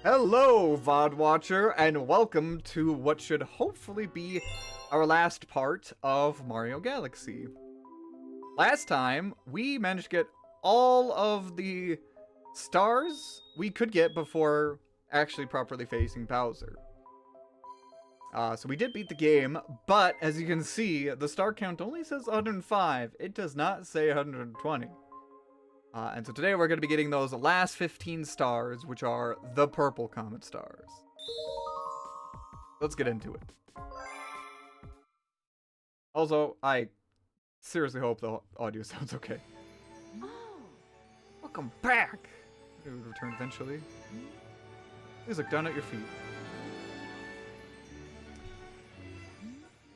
Hello, VOD Watcher, and welcome to what should hopefully be our last part of Mario Galaxy. Last time, we managed to get all of the stars we could get before actually properly facing Bowser. So we did beat the game, but as you can see, the star count only says 105. It does not say 120. And so today we're going to be getting those last 15 stars, which are the purple comet stars. Let's get into it. Also, I seriously hope the audio sounds okay. Oh, Welcome back! It will return eventually. Please look down at your feet.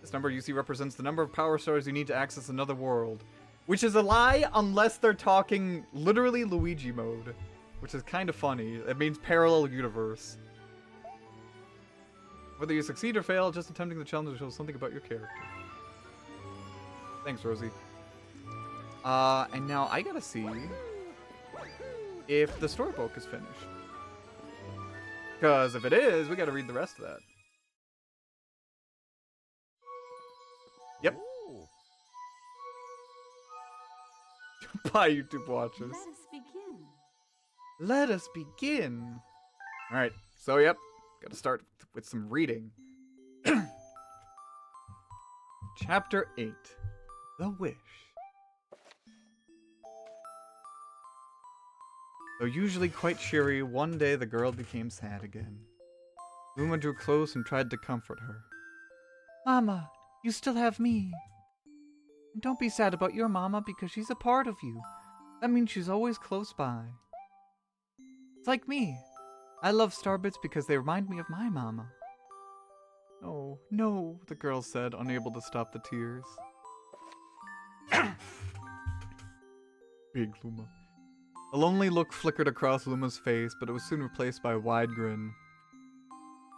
This number you see represents the number of power stars you need to access another world. Which is a lie unless they're talking literally Luigi mode. Which is kind of funny. It means parallel universe. Whether you succeed or fail, just attempting the challenge will show something about your character. Thanks, Rosie. And now I gotta see if the storybook is finished. Because if it is, we gotta read the rest of that. Yep. Bye, YouTube watchers. let us begin. Let us begin. Alright, so yep, gotta start with some reading. Chapter 8, The Wish. Though usually quite cheery, one day the girl became sad again. Luma drew close and tried to comfort her. Mama, you still have me. And don't be sad about your mama because she's a part of you. That means she's always close by. It's like me. I love Starbits because they remind me of my mama. Oh, no, the girl said, unable to stop the tears. Big Luma. A lonely look flickered across Luma's face, but it was soon replaced by a wide grin.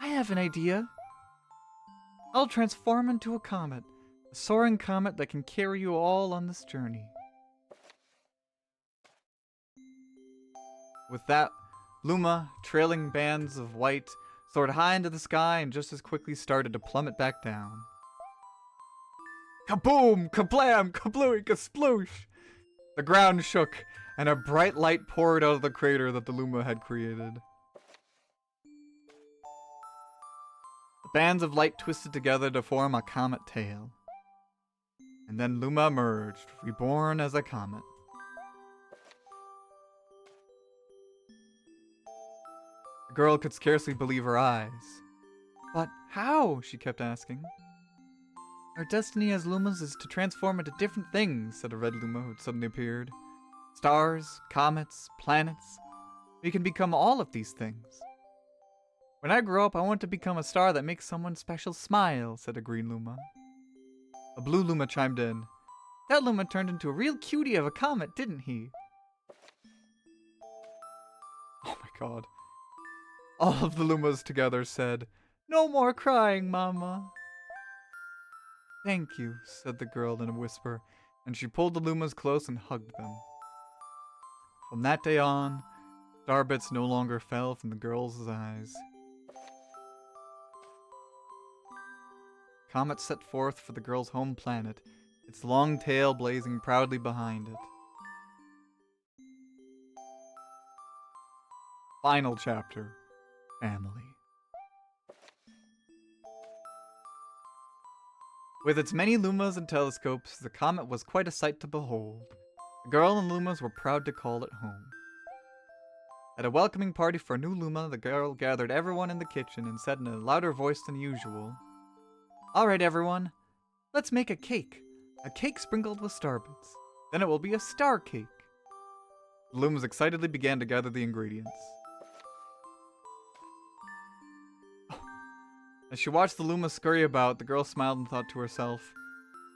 I have an idea. I'll transform into a comet. A soaring comet that can carry you all on this journey. With that, Luma, trailing bands of white, soared high into the sky and just as quickly started to plummet back down. Kaboom! Kablam! Kablooey! Kasploosh! The ground shook, and a bright light poured out of the crater that the Luma had created. The bands of light twisted together to form a comet tail. And then Luma emerged, reborn as a comet. The girl could scarcely believe her eyes. But how? She kept asking. Our destiny as Lumas is to transform into different things, said a red Luma who had suddenly appeared. Stars, comets, planets. We can become all of these things. When I grow up, I want to become a star that makes someone special smile, said a green Luma. A blue Luma chimed in. That Luma turned into a real cutie of a comet, didn't he? Oh my god. All of the Lumas together said, No more crying, Mama. Thank you, said the girl in a whisper, and she pulled the Lumas close and hugged them. From that day on, starbits no longer fell from the girl's eyes. Comet set forth for the girl's home planet, its long tail blazing proudly behind it. Final chapter, Family. With its many Lumas and telescopes, the comet was quite a sight to behold. The girl and Lumas were proud to call it home. At a welcoming party for a new Luma, the girl gathered everyone in the kitchen and said in a louder voice than usual, Alright everyone, let's make a cake sprinkled with starbits. Then it will be a star cake. The Lumas excitedly began to gather the ingredients. As she watched the Luma scurry about, the girl smiled and thought to herself,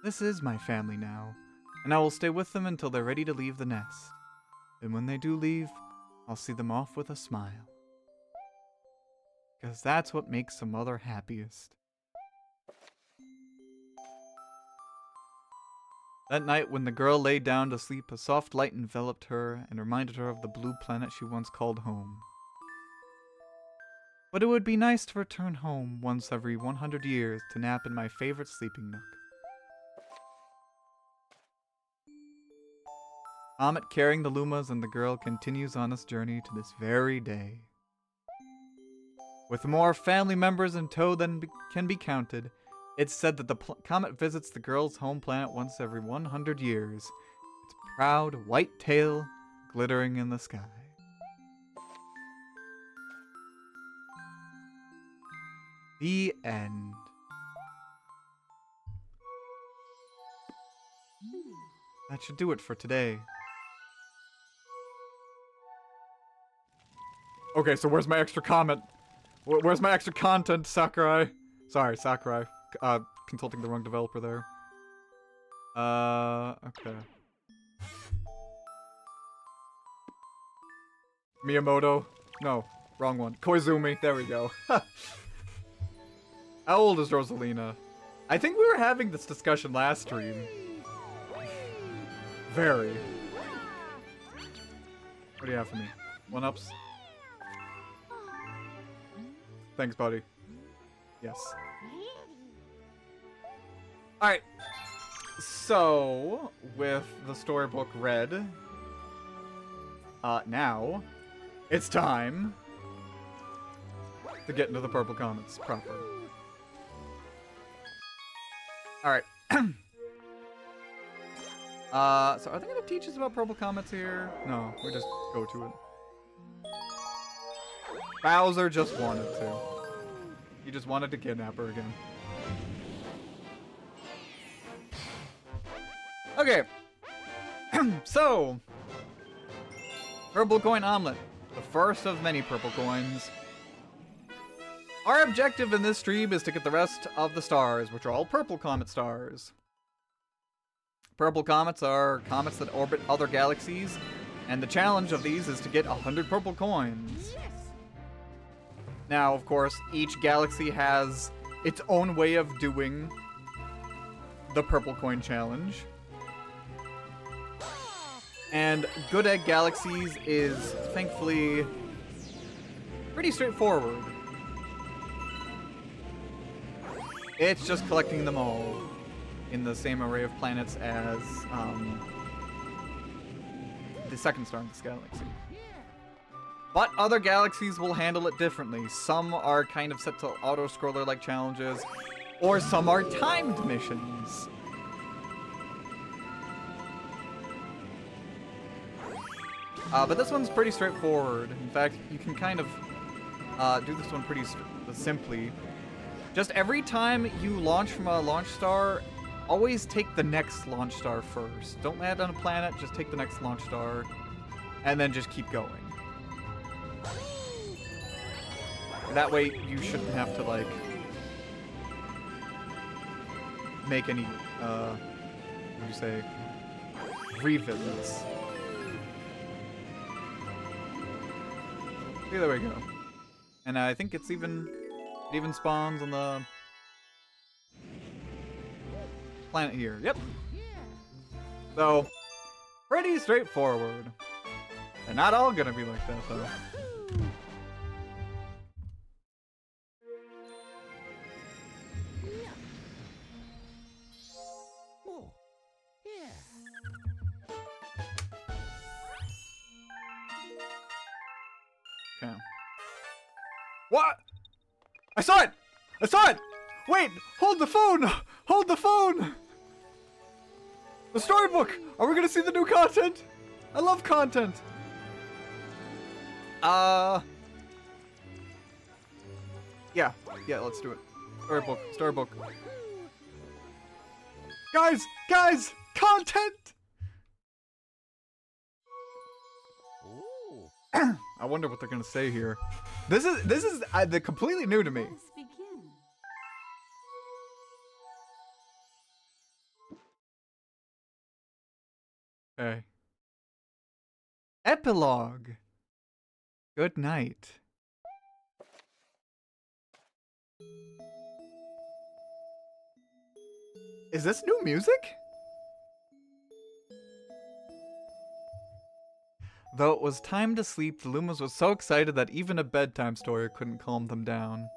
This is my family now, and I will stay with them until they're ready to leave the nest. And when they do leave, I'll see them off with a smile. Because that's what makes a mother happiest. That night, when the girl lay down to sleep, a soft light enveloped her and reminded her of the blue planet she once called home. but it would be nice to return home once every 100 years to nap in my favorite sleeping nook. Comet carrying the Lumas and the girl continues on this journey to this very day. With more family members in tow than can be counted, it's said that the comet visits the girl's home planet once every 100 years, its proud white tail glittering in the sky. The end. That should do it for today. Okay, so where's my extra comment? Where's my extra content, Sakurai? Sorry, Sakurai. Consulting the wrong developer there. Okay. Miyamoto? No, wrong one. Koizumi, there we go. How old is Rosalina? I think we were having this discussion last stream. Very. What do you have for me? One-ups? Thanks, buddy. Yes. Alright. So, with the storybook read, now, it's time to get into the Purple Comets proper. Alright. So are they gonna teach us about Purple Comets here? No, we just go to it. Bowser just wanted to. He just wanted to kidnap her again. Okay. So, Purple Coin Omelet. The first of many purple coins. Our objective in this stream is to get the rest of the stars, which are all purple comet stars. Purple comets are comets that orbit other galaxies, and the challenge of these is to get 100 purple coins. Now, of course, each galaxy has its own way of doing the purple coin challenge. And Good Egg Galaxies is, thankfully, pretty straightforward. It's just collecting them all in the same array of planets as the second star in this galaxy. But other galaxies will handle it differently. Some are kind of set to auto-scroller-like challenges, or some are timed missions. But this one's pretty straightforward. In fact, you can kind of do this one pretty simply. Just every time you launch from a launch star, always take the next launch star first. Don't land on a planet, just take the next launch star, and then just keep going. That way, you shouldn't have to, like, make any, what do you say, revisits. See, there we go. And I think it's even, it even spawns on the planet here. Yep. So, pretty straightforward. They're not all gonna be like that, though. Okay. What? I saw it! I saw it! Wait! Hold the phone! Hold the phone! The storybook! Are we gonna see the new content? I love content! Yeah. Yeah, let's do it. Storybook. Storybook. Guys! Guys! Content! I wonder what they're gonna say here. This is the completely new to me. Let us begin. Okay. Epilogue. Good night. Is this new music? Though it was time to sleep, the Lumas was so excited that even a bedtime story couldn't calm them down.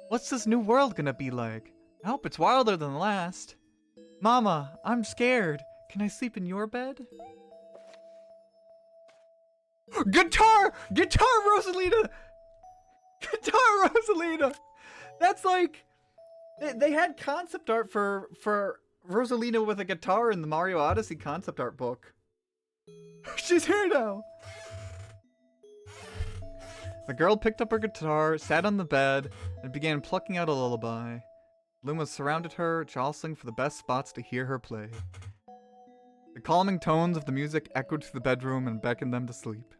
What's this new world gonna be like? I hope it's wilder than the last. Mama, I'm scared. Can I sleep in your bed? Guitar! Guitar Rosalina! Guitar Rosalina! That's like... They had concept art for Rosalina with a guitar in the Mario Odyssey concept art book. She's here now! The girl picked up her guitar, sat on the bed, and began plucking out a lullaby. Lumas surrounded her, jostling for the best spots to hear her play. The calming tones of the music echoed through the bedroom and beckoned them to sleep.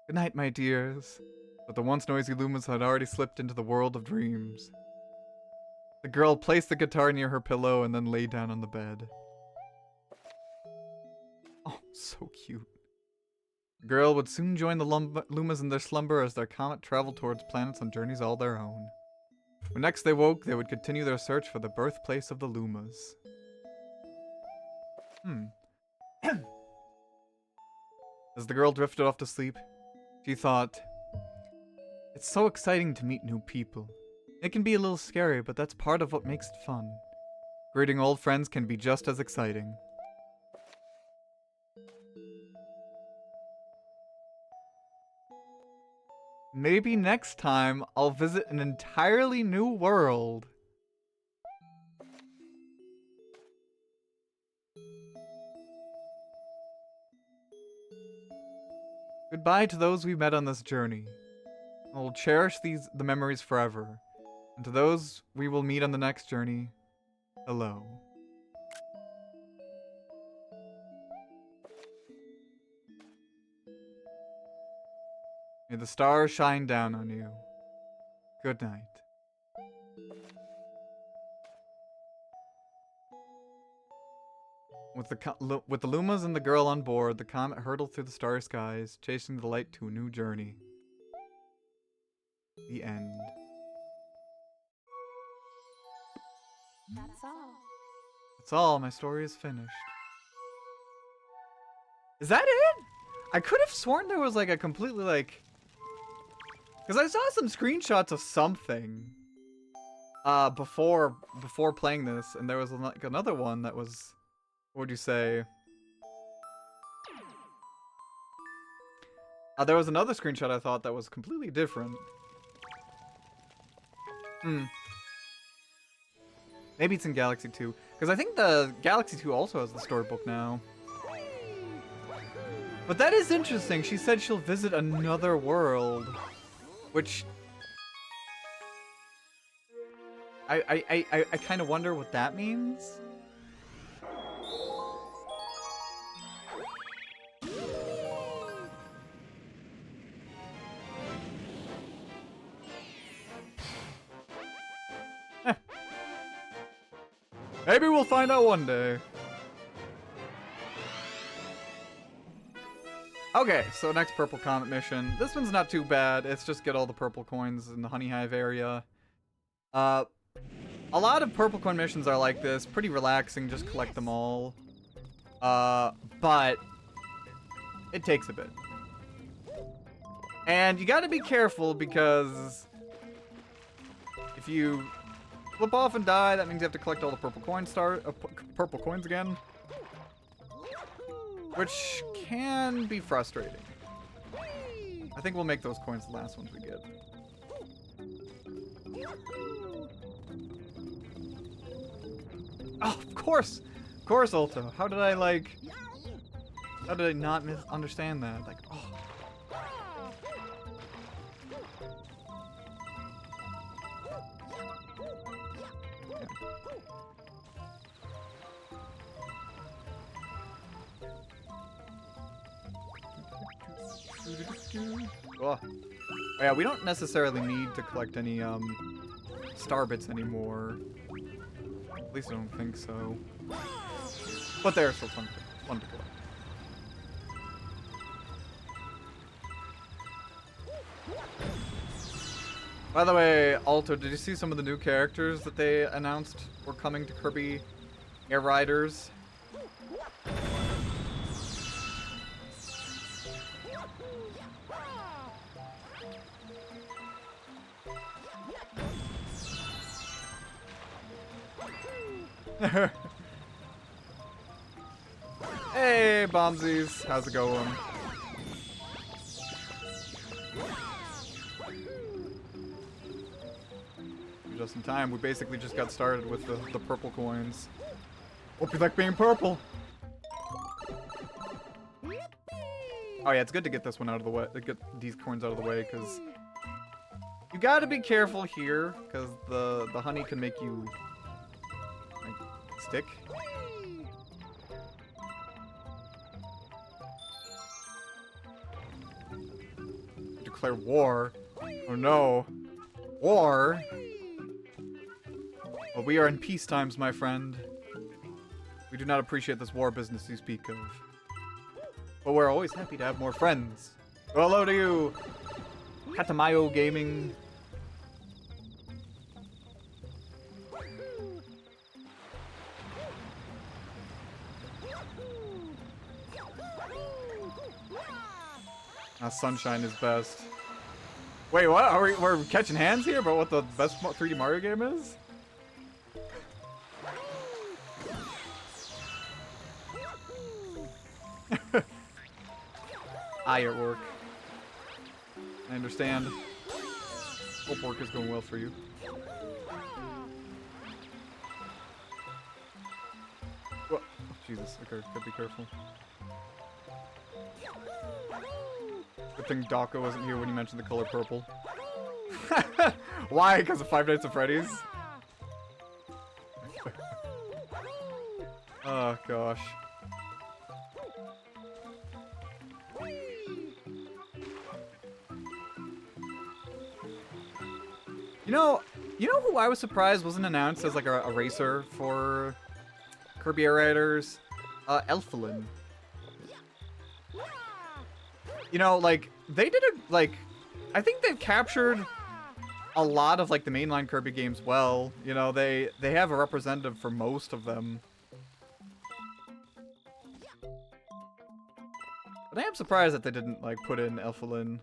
Good night, my dears. But the once noisy Lumas had already slipped into the world of dreams. The girl placed the guitar near her pillow and then lay down on the bed. Oh, so cute. The girl would soon join the Lumas in their slumber as their comet traveled towards planets on journeys all their own. When next they woke, they would continue their search for the birthplace of the Lumas. As the girl drifted off to sleep, she thought, it's so exciting to meet new people. It can be a little scary, but that's part of what makes it fun. Greeting old friends can be just as exciting. Maybe next time I'll visit an entirely new world. Goodbye to those we met on this journey. I will cherish the memories forever. And to those we will meet on the next journey, hello. May the stars shine down on you. Good night. With the Lumas and the girl on board, the comet hurtled through the starry skies, chasing the light to a new journey. The end. That's all. That's all. My story is finished. Is that it? I could have sworn there was like a completely like... Because I saw some screenshots of something before playing this, and there was like another one that was... What would you say? There was another screenshot I thought that was completely different. Maybe it's in Galaxy 2. Because I think the Galaxy 2 also has the storybook now. But that is interesting. She said she'll visit another world. Which... I kind of wonder what that means. Maybe we'll find out one day. Okay, so next Purple Comet mission. This one's not too bad. It's just get all the purple coins in the Honey Hive area. A lot of purple coin missions are like this. Pretty relaxing, just collect them all. But it takes a bit. And you gotta be careful because if you flip off and die, that means you have to collect all the purple coins again. Which can be frustrating. I think we'll make those coins the last ones we get. Oh, of course! Of course, Alto. How did I not understand that? Like, oh. Oh. Yeah, we don't necessarily need to collect any star bits anymore. At least I don't think so. But they're still fun to collect. By the way, Alto, did you see some of the new characters that they announced were coming to Kirby Air Riders? Hey, Bombsies. How's it going? Just in time. We basically just got started with the purple coins. Hope you like being purple. Oh yeah, it's good to get this one out of the way. To get these coins out of the way, because you gotta be careful here, because the honey can make you like stick. Declare war. Oh no. War? Well, we are in peace times, my friend. We do not appreciate this war business you speak of. But we're always happy to have more friends. Well, hello to you, Katamayo Gaming. Sunshine is best. Wait, what? We're catching hands here about what the best 3D Mario game is? Eye at work. I understand. Hope work is going well for you. What? Oh, Jesus, okay, gotta be careful. Good thing Dawko wasn't here when you mentioned the color purple. Why? Because of Five Nights at Freddy's? Oh, gosh. You know who I was surprised wasn't announced as like a racer for Kirby Air Riders? Elfilin. You know, like, they did I think they've captured a lot of, like, the mainline Kirby games well. You know, they have a representative for most of them. But I am surprised that they didn't, like, put in Elfilin.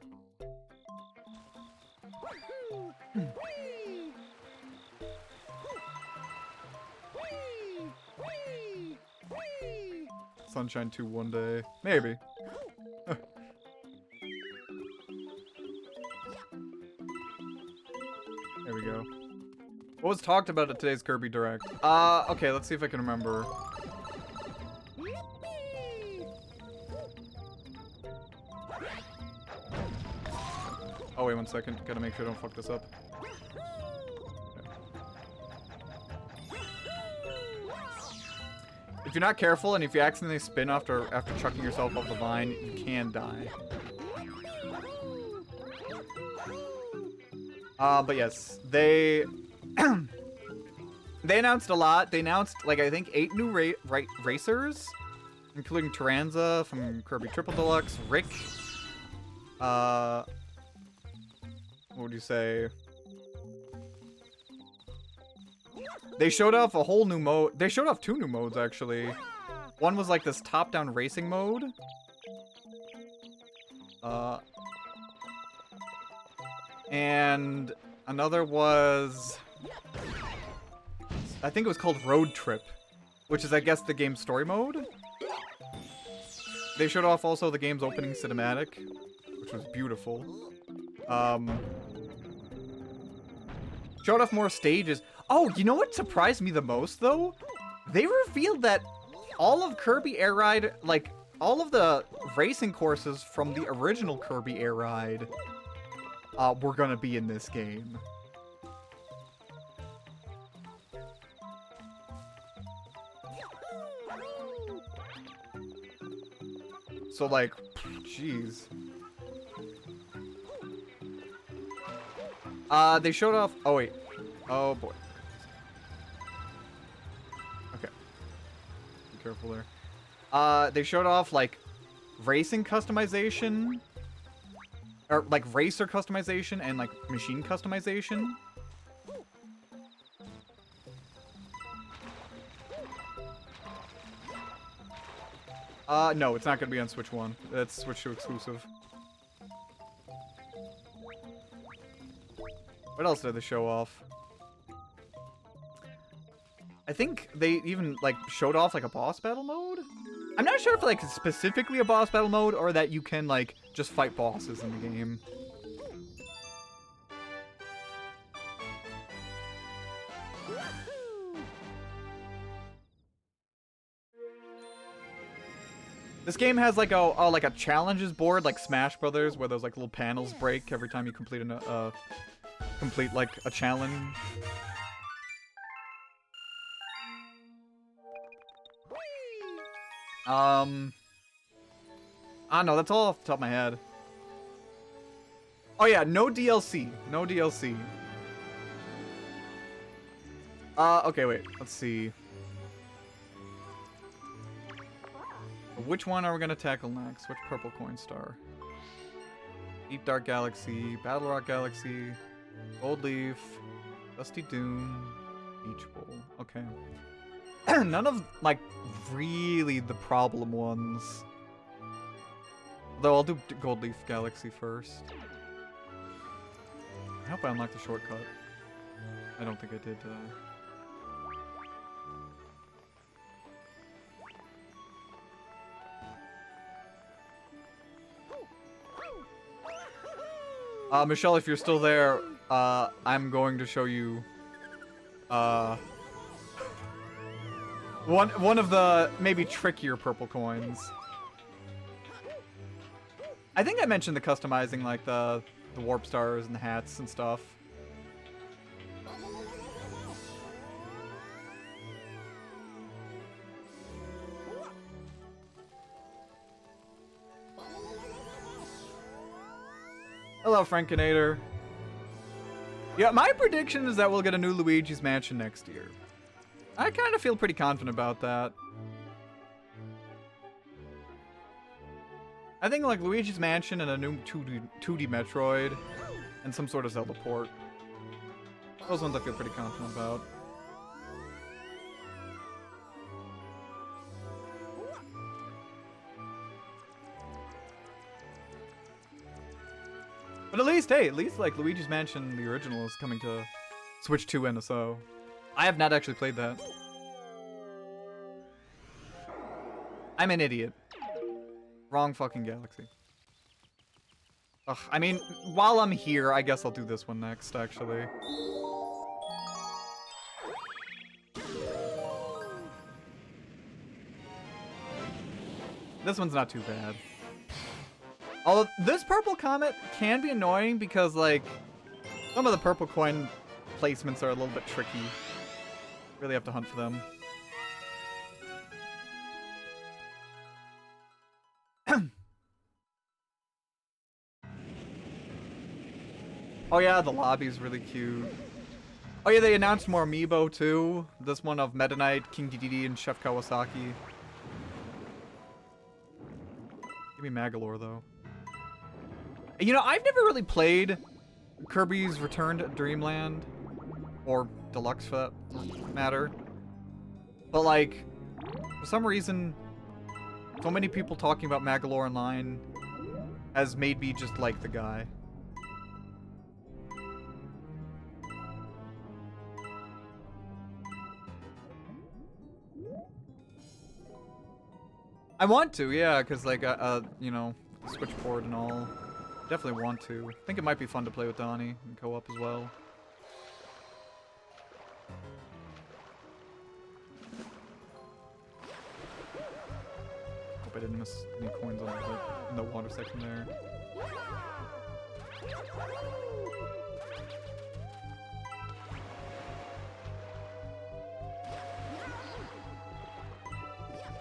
Sunshine 2 one day. Maybe. There we go. What was talked about at today's Kirby Direct? Okay, let's see if I can remember. Oh, wait 1 second. Gotta make sure I don't fuck this up. If you're not careful and if you accidentally spin after chucking yourself off the vine, you can die. But yes, they they announced a lot. They announced, like, I think 8 new racers, including Taranza from Kirby Triple Deluxe, Rick, what would you say? They showed off a whole new mode. They showed off 2 new modes, actually. One was like this top-down racing mode. And another was, I think it was called Road Trip, which is, I guess, the game's story mode. They showed off also the game's opening cinematic, which was beautiful. Showed off more stages. Oh, you know what surprised me the most, though? They revealed that all of Kirby Air Ride, like, all of the racing courses from the original Kirby Air Ride were gonna be in this game. So, like, jeez. They showed off... Oh, wait. Oh, boy. Okay. Be careful there. They showed off, like, racing customization. Or, like, racer customization and, like, machine customization. No, it's not gonna be on Switch 1. That's Switch 2 exclusive. What else did they show off? I think they even, like, showed off, like, a boss battle mode? I'm not sure if, like, it's specifically a boss battle mode or that you can, like, just fight bosses in the game. This game has, like, a challenges board, like Smash Brothers, where those, like, little panels break every time you complete like, a challenge. I don't know, that's all off the top of my head. Oh yeah, no DLC. No DLC. Okay, wait. Let's see. Which one are we gonna tackle next? Which purple coin star? Deep Dark Galaxy, Battle Rock Galaxy, Gold Leaf, Dusty Doom, Beach Bowl. Okay. None of, like, really the problem ones. Though I'll do Gold Leaf Galaxy first. I hope I unlocked the shortcut. I don't think I did, did I? Michelle, if you're still there, I'm going to show you, one of the maybe trickier purple coins. I think I mentioned the customizing, like the warp stars and the hats and stuff. Hello, Frankinator. Yeah, my prediction is that we'll get a new Luigi's Mansion next year. I kind of feel pretty confident about that. I think, like, Luigi's Mansion and a new 2D Metroid and some sort of Zelda port. Those ones I feel pretty confident about. But at least, hey, like Luigi's Mansion, the original, is coming to Switch 2 NSO. I have not actually played that. I'm an idiot. Wrong fucking galaxy. Ugh, I mean, while I'm here, I guess I'll do this one next, actually. This one's not too bad. Although, this purple comet can be annoying because, like, some of the purple coin placements are a little bit tricky. Really have to hunt for them. Oh yeah, the lobby's really cute. Oh yeah, they announced more amiibo too. This one of Meta Knight, King Dedede, and Chef Kawasaki. Give me Magolor though. You know, I've never really played Kirby's Return to Dreamland, or Deluxe for that matter. But like, for some reason, so many people talking about Magolor Online has made me just like the guy. I want to, yeah, because like, you know, the Switch port and all. Definitely want to. I think it might be fun to play with Donnie and co-op as well. Hope I didn't miss any coins on in the water section there.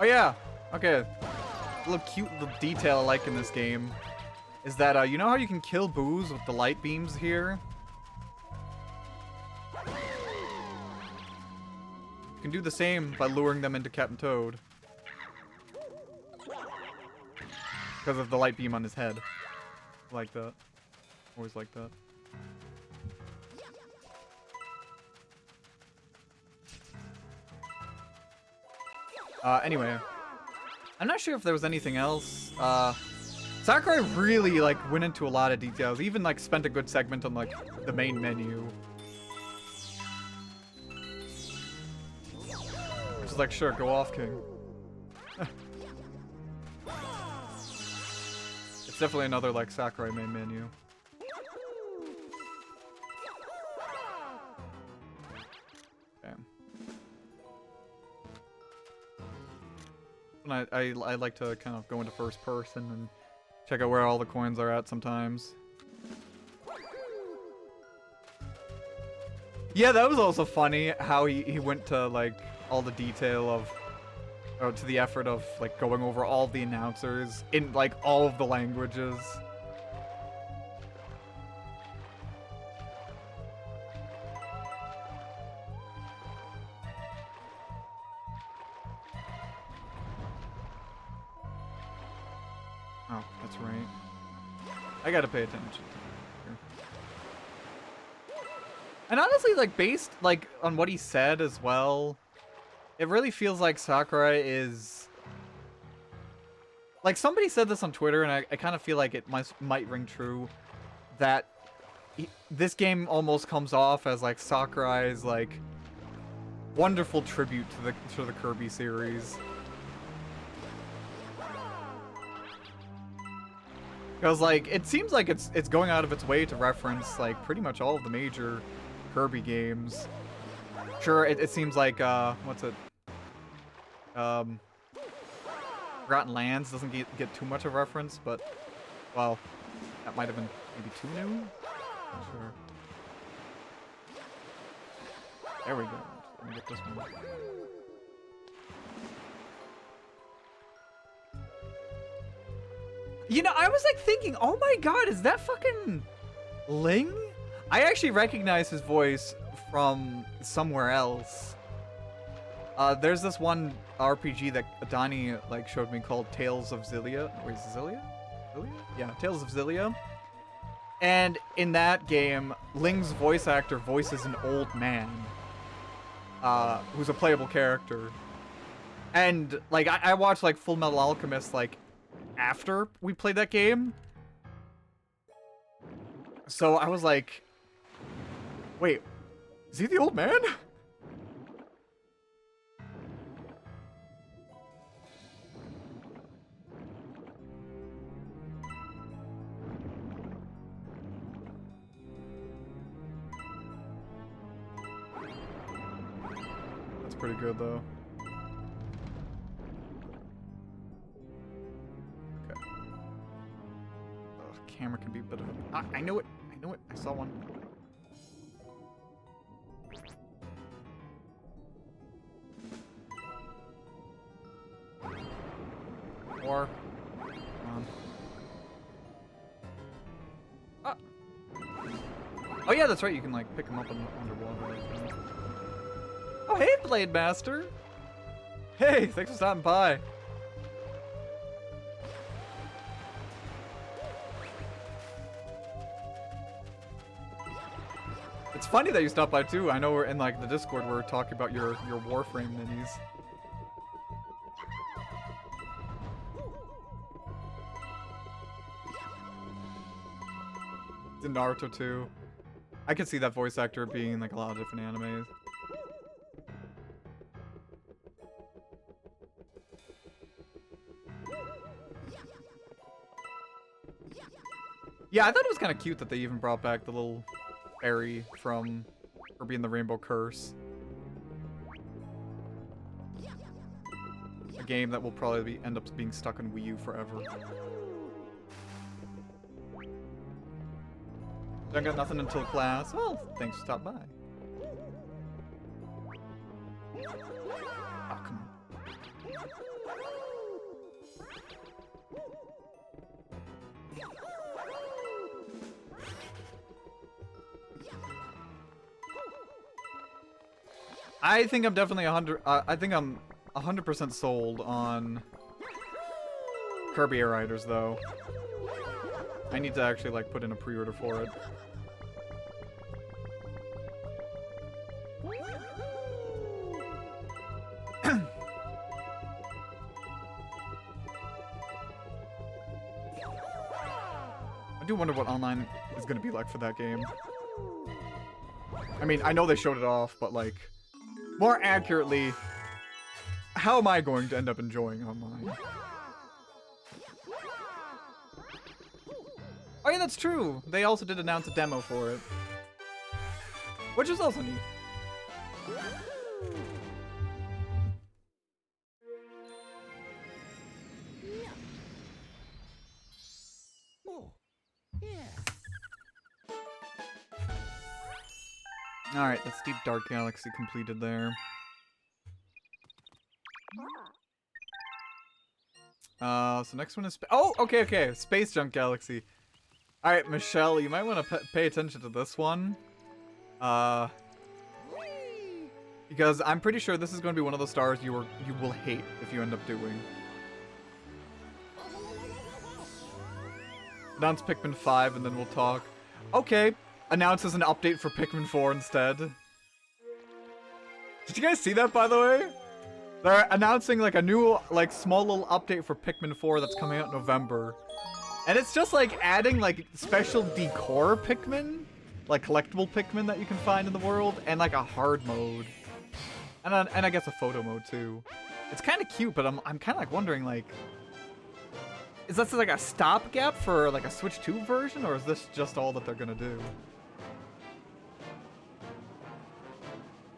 Oh yeah! Okay. A little cute little detail I like in this game is that, you know how you can kill boos with the light beams here? You can do the same by luring them into Captain Toad. Because of the light beam on his head. Like that. Always like that. Anyway. I'm not sure if there was anything else. Sakurai really like went into a lot of details. Even like spent a good segment on like the main menu. Just like, sure, go off, King. It's definitely another like Sakurai main menu. And I like to kind of go into first person and check out where all the coins are at sometimes. Yeah, that was also funny how he went to like all the detail of, or to the effort of like going over all the announcers in like all of the languages. Oh, that's right. I gotta pay attention to that. And honestly, like, based, like, on what he said as well, it really feels like Sakurai is... Like, somebody said this on Twitter, and I kind of feel like it might ring true, that this game almost comes off as, like, Sakurai's, like, wonderful tribute to the Kirby series. Because, like, it seems like it's going out of its way to reference, like, pretty much all of the major Kirby games. Sure, it seems like, what's it? Forgotten Lands doesn't get too much of reference, but, well, that might have been maybe too new? Not sure. There we go. Let me get this one. You know, I was like thinking, oh my god, is that fucking Ling? I actually recognize his voice from somewhere else. There's this one RPG that Donnie like showed me called Tales of Xillia. Wait, is it Xillia? Xillia? Yeah, Tales of Xillia. And in that game, Ling's voice actor voices an old man, who's a playable character. And like I watched like Full Metal Alchemist like after we played that game. So I was like, wait, is he the old man? That's pretty good though. Camera can be a bit of a... I know it. I know it. I saw one. Or... Ah. Oh yeah, that's right. You can like pick them up underwater. Oh hey, Blade Master. Hey, thanks for stopping by. It's funny that you stopped by too. I know we're in like the Discord where we're talking about your Warframe minis. It's in Naruto too. I could see that voice actor being like a lot of different animes. Yeah, I thought it was kind of cute that they even brought back the little fairy from Kirby and the Rainbow Curse. A game that will probably end up being stuck on Wii U forever. Don't got nothing until class. Well, thanks for stopping by. Oh, come on. I think I'm definitely 100. I think I'm 100% sold on Kirby Air Riders, though. I need to actually like put in a pre-order for it. I do wonder what online is going to be like for that game. I mean, I know they showed it off, but like, more accurately, how am I going to end up enjoying online? Oh yeah, that's true. They also did announce a demo for it, which is also neat. Alright, that's Deep Dark Galaxy completed there. So next one is... Oh, okay. Space Junk Galaxy. Alright, Michelle, you might want to pay attention to this one. Because I'm pretty sure this is going to be one of the stars you will hate if you end up doing. Announce Pikmin 5 and then we'll talk. Okay. Announces an update for Pikmin 4 instead. Did you guys see that, by the way? They're announcing like a new, like, small little update for Pikmin 4 that's coming out in November. And it's just like adding like special decor Pikmin, like collectible Pikmin that you can find in the world, and like a hard mode. And I guess a photo mode too. It's kind of cute, but I'm kind of like wondering, like, is this like a stopgap for like a Switch 2 version, or is this just all that they're gonna do?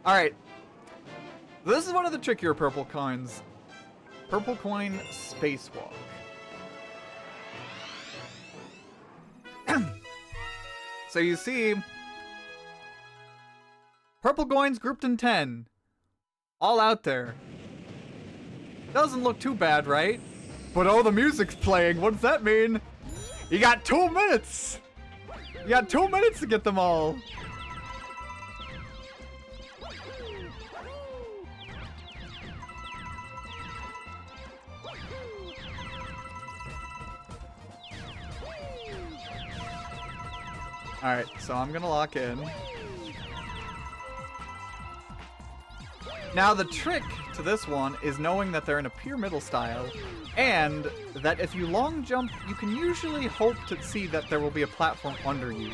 Alright. This is one of the trickier purple coins. Purple Coin Spacewalk. So you see, purple coins grouped in 10. All out there. Doesn't look too bad, right? But oh, the music's playing. What does that mean? You got 2 minutes! You got 2 minutes to get them all. Alright, so I'm gonna lock in. Now the trick to this one is knowing that they're in a pyramidal style, and that if you long jump, you can usually hope to see that there will be a platform under you.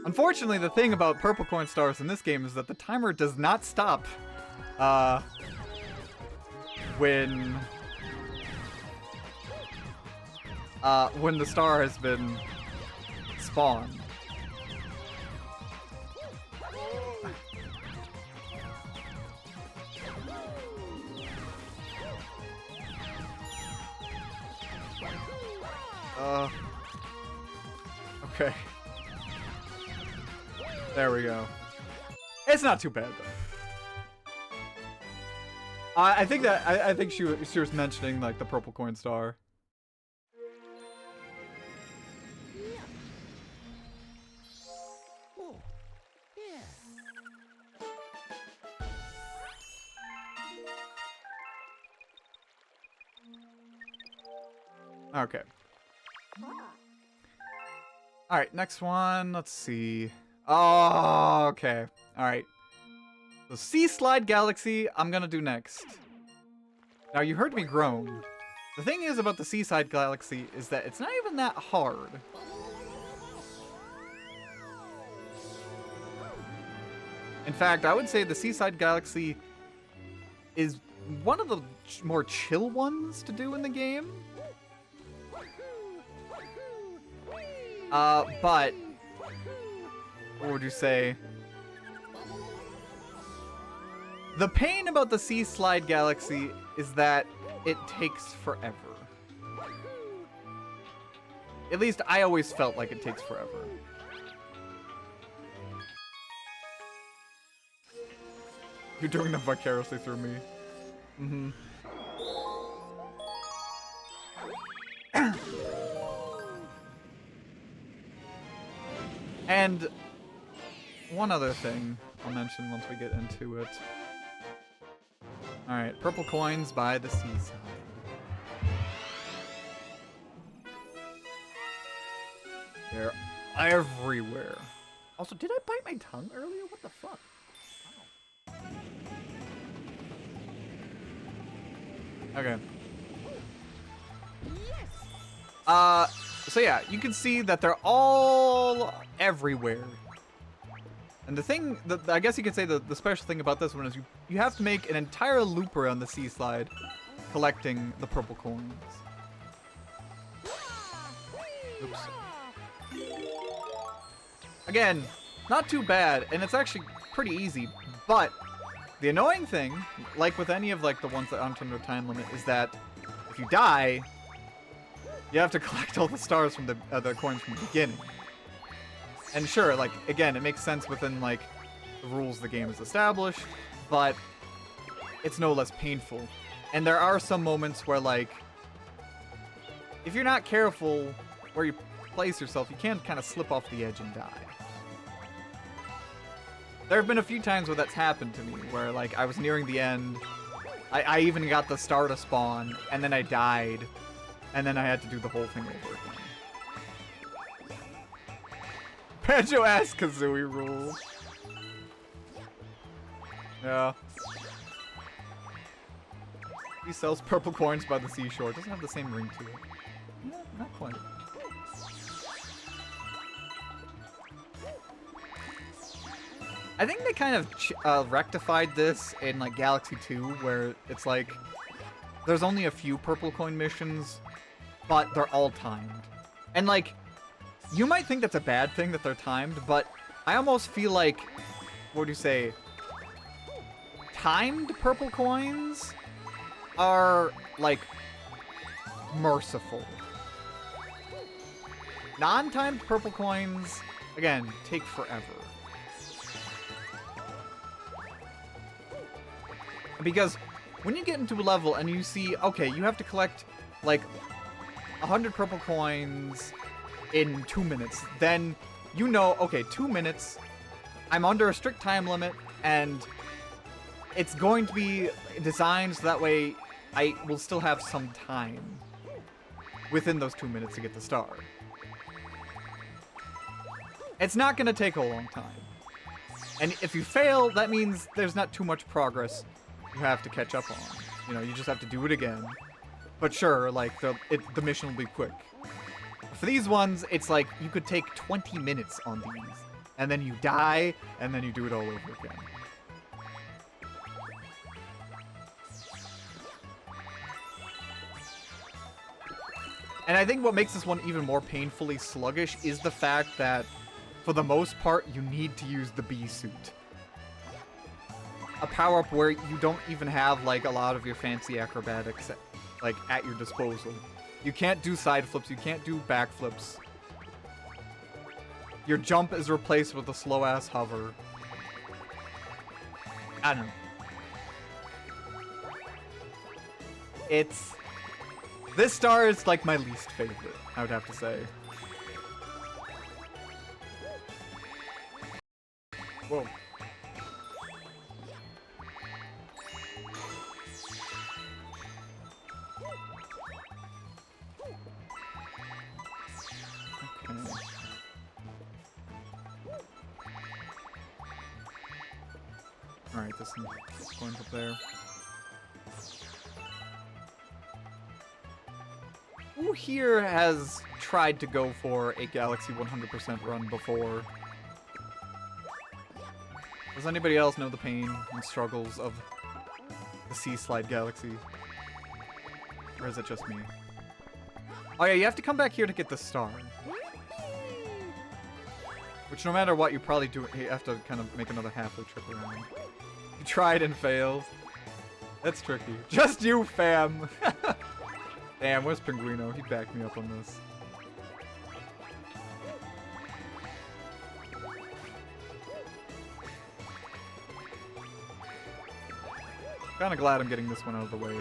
Unfortunately, the thing about purple coin stars in this game is that the timer does not stop when the star has been spawned. Okay. There we go. It's not too bad though. I think she was mentioning like the purple coin star. Okay. Alright, next one. Let's see. Oh, okay. Alright. So Sea Slide Galaxy, I'm gonna do next. Now, you heard me groan. The thing is about the Seaside Galaxy is that it's not even that hard. In fact, I would say the Seaside Galaxy is one of the more chill ones to do in the game. But what would you say? The pain about the Sea Slide Galaxy is that it takes forever. At least I always felt like it takes forever. You're doing them vicariously through me. Mm-hmm. And one other thing I'll mention once we get into it. Alright, purple coins by the seaside. They're everywhere. Also, did I bite my tongue earlier? What the fuck? Okay. So yeah, you can see that they're all everywhere. And the thing, I guess you could say the special thing about this one is you have to make an entire loop around the sea slide, collecting the purple coins. Oops. Again, not too bad, and it's actually pretty easy, but the annoying thing, like with any of like the ones that aren't under time limit, is that if you die, you have to collect all the stars from the coins from the beginning. And sure, like, again, it makes sense within, like, the rules the game has established, but it's no less painful. And there are some moments where, like, if you're not careful where you place yourself, you can kind of slip off the edge and die. There have been a few times where that's happened to me, where, like, I was nearing the end, I even got the star to spawn, and then I died, and then I had to do the whole thing over again. Banjo-Kazooie rule. Yeah. He sells purple coins by the seashore. It doesn't have the same ring to it. No, not quite. I think they kind of rectified this in like Galaxy 2, where it's like there's only a few purple coin missions, but they're all timed. And like, you might think that's a bad thing that they're timed, but I almost feel like, what do you say, timed purple coins are, like, merciful. Non-timed purple coins, again, take forever. Because when you get into a level and you see, okay, you have to collect, like, 100 purple coins in 2 minutes, then you know, okay, 2 minutes, I'm under a strict time limit, and it's going to be designed so that way I will still have some time within those 2 minutes to get the star. It's not going to take a long time. And if you fail, that means there's not too much progress you have to catch up on. You know, you just have to do it again. But sure, like, the mission will be quick. For these ones, it's like you could take 20 minutes on these, and then you die, and then you do it all over again. And I think what makes this one even more painfully sluggish is the fact that, for the most part, you need to use the bee suit. A power-up where you don't even have, like, a lot of your fancy acrobatics, like, at your disposal. You can't do side flips, you can't do backflips. Your jump is replaced with a slow-ass hover. I don't know. This star is, like, my least favorite, I would have to say. Whoa. Alright, this is going up there. Who here has tried to go for a Galaxy 100% run before? Does anybody else know the pain and struggles of the Sea Slide Galaxy? Or is it just me? Oh yeah, you have to come back here to get the star. Which no matter what, you probably do. You have to kind of make another halfway trip around. You tried and failed. That's tricky. Just you, fam! Damn, where's Pinguino? He backed me up on this. Kinda glad I'm getting this one out of the way.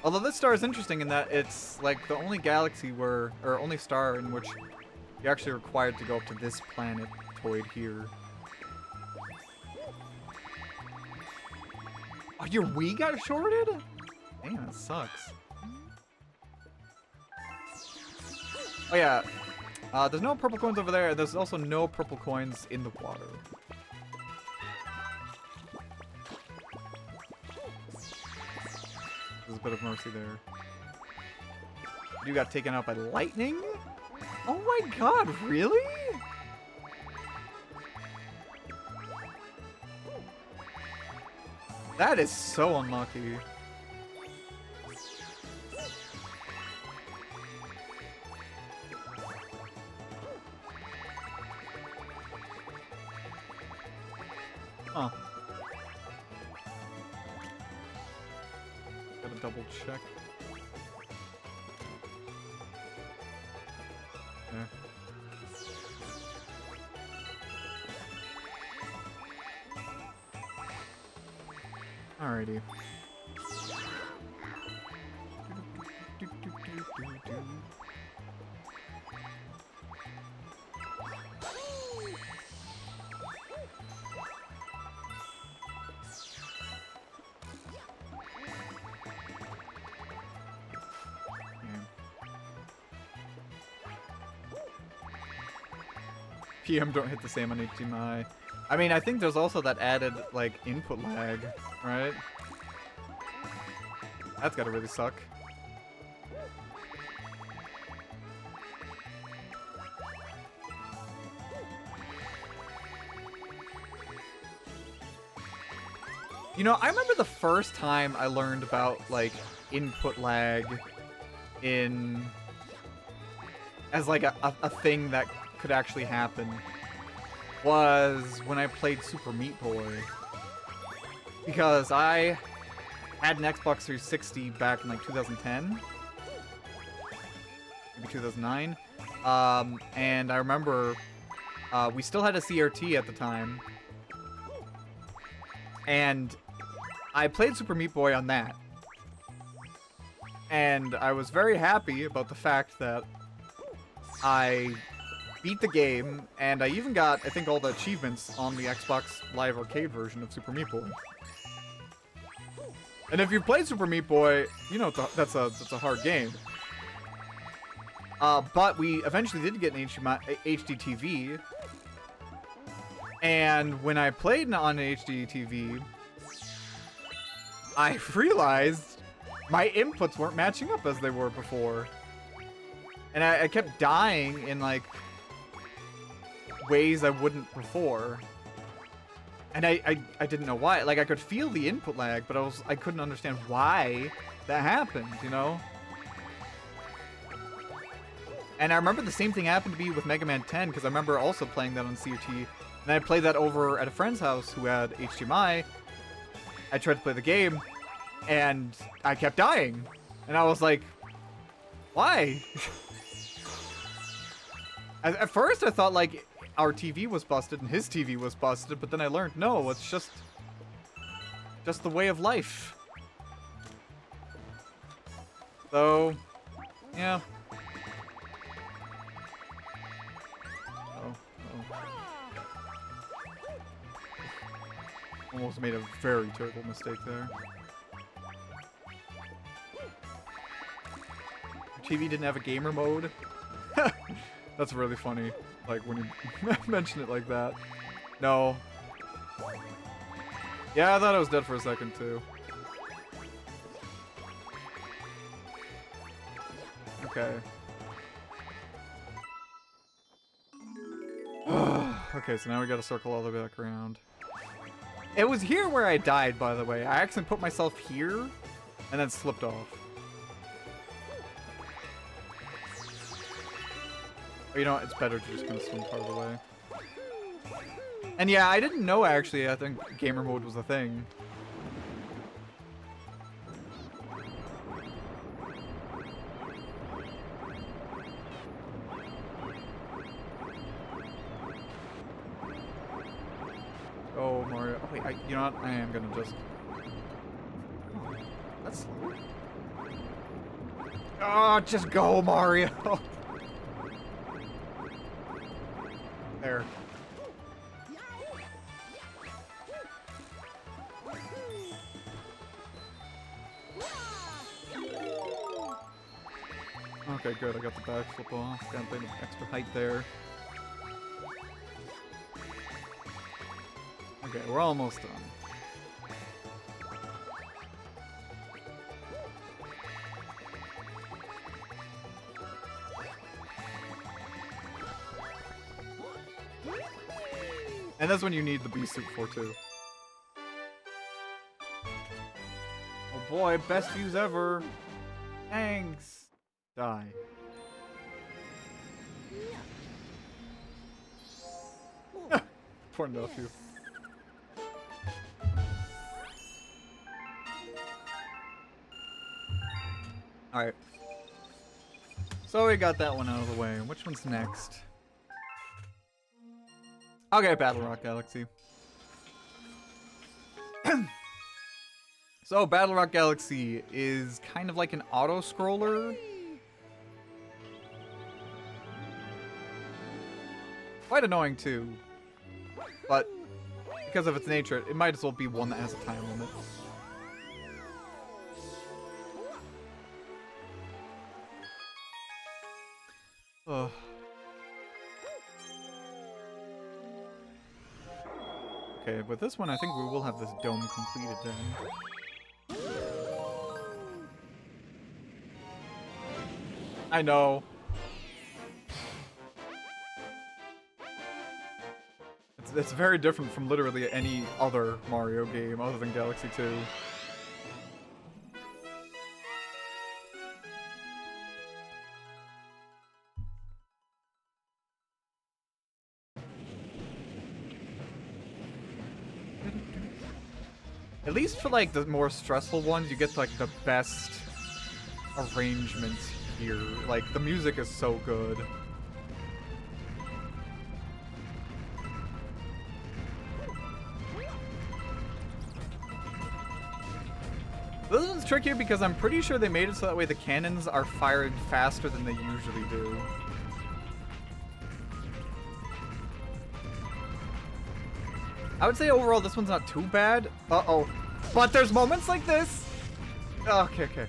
Although this star is interesting in that it's like the only galaxy where, or only star in which you're actually required to go up to this planetoid here. Oh, your Wii got shorted? Damn, that sucks. Oh yeah, there's no purple coins over there. There's also no purple coins in the water. There's a bit of mercy there. You got taken out by lightning? Oh my god, really? That is so unlucky. Huh. Gotta double check. Yeah. Alrighty. PM don't hit the same on HDMI. I mean, I think there's also that added, like, input lag, right? That's gotta really suck. You know, I remember the first time I learned about, like, input lag in... as, like, a thing that could actually happen was when I played Super Meat Boy. Because I had an Xbox 360 back in, like, 2010. Maybe 2009. And I remember we still had a CRT at the time. And I played Super Meat Boy on that. And I was very happy about the fact that I beat the game, and I even got, I think, all the achievements on the Xbox Live Arcade version of Super Meat Boy. And if you've played Super Meat Boy, you know that's a hard game. But we eventually did get an HD TV, and when I played on an HD TV, I realized my inputs weren't matching up as they were before. And I kept dying in, like, ways I wouldn't before. And I didn't know why. Like, I could feel the input lag, but I couldn't understand why that happened, you know? And I remember the same thing happened to me with Mega Man 10, because I remember also playing that on CRT. And I played that over at a friend's house who had HDMI. I tried to play the game, and I kept dying. And I was like, why? At first I thought, like, our TV was busted and his TV was busted, but then I learned, no, it's just the way of life. So, yeah. Almost made a very terrible mistake there. Your TV didn't have a gamer mode? That's really funny, like, when you mention it like that. No. Yeah, I thought I was dead for a second, too. Okay. Okay, so now we gotta circle all the way back around. It was here where I died, by the way. I accidentally put myself here, and then slipped off. Or, you know what, it's better to just kind of swim part of the way. And yeah, I didn't know, actually, I think gamer mode was a thing. Oh, Mario. Oh, wait, you know what? I am gonna just... Oh, that's slow. Oh, just go, Mario! There. Okay, good. I got the backflip off. Got a bit of extra height there. Okay, we're almost done. And that's when you need the bee suit for, too. Oh boy, best views ever. Thanks. Die. Poor nephew. Alright. So we got that one out of the way. Which one's next? Okay, Battle Rock Galaxy. So, Battle Rock Galaxy is kind of like an auto-scroller. Quite annoying, too. But, because of its nature, it might as well be one that has a time limit. Ugh. Okay, with this one, I think we will have this dome completed then. I know. It's very different from literally any other Mario game other than Galaxy 2. At least for like the more stressful ones, you get like the best arrangement here. Like the music is so good. This one's trickier because I'm pretty sure they made it so that way the cannons are fired faster than they usually do. I would say overall this one's not too bad. Uh-oh. But there's moments like this. Okay, okay.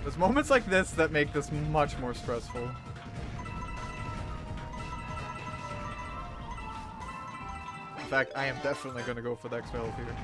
There's moments like this that make this much more stressful. In fact, I am definitely going to go for the X-Valve here.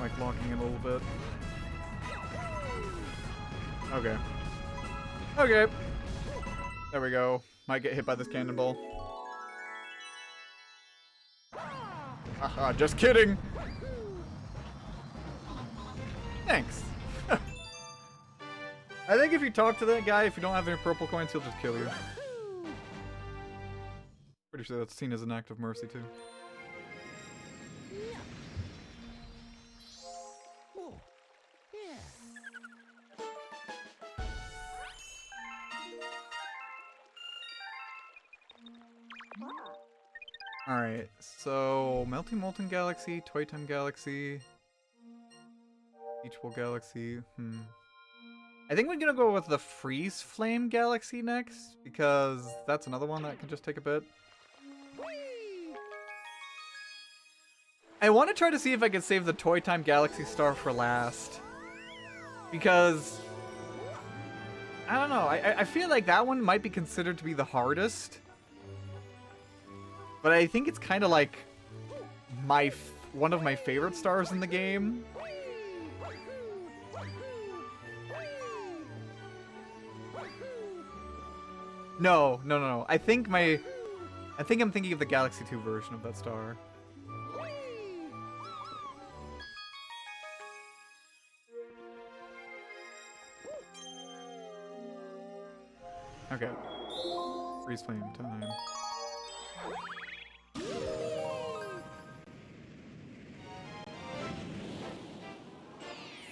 Like locking in a little bit. Okay. Okay. There we go. Might get hit by this cannonball. Haha, just kidding! Thanks. I think if you talk to that guy, if you don't have any purple coins, he'll just kill you. Pretty sure that's seen as an act of mercy, too. Alright, so Melting Molten Galaxy, Toy Time Galaxy, Beach Bowl Galaxy, I think we're gonna go with the Freeze Flame Galaxy next, because that's another one that can just take a bit. I want to try to see if I can save the Toy Time Galaxy Star for last, because I don't know, I feel like that one might be considered to be the hardest. But I think it's kind of like one of my favorite stars in the game. No. I think I'm thinking of the Galaxy 2 version of that star. Okay. Freeze flame time.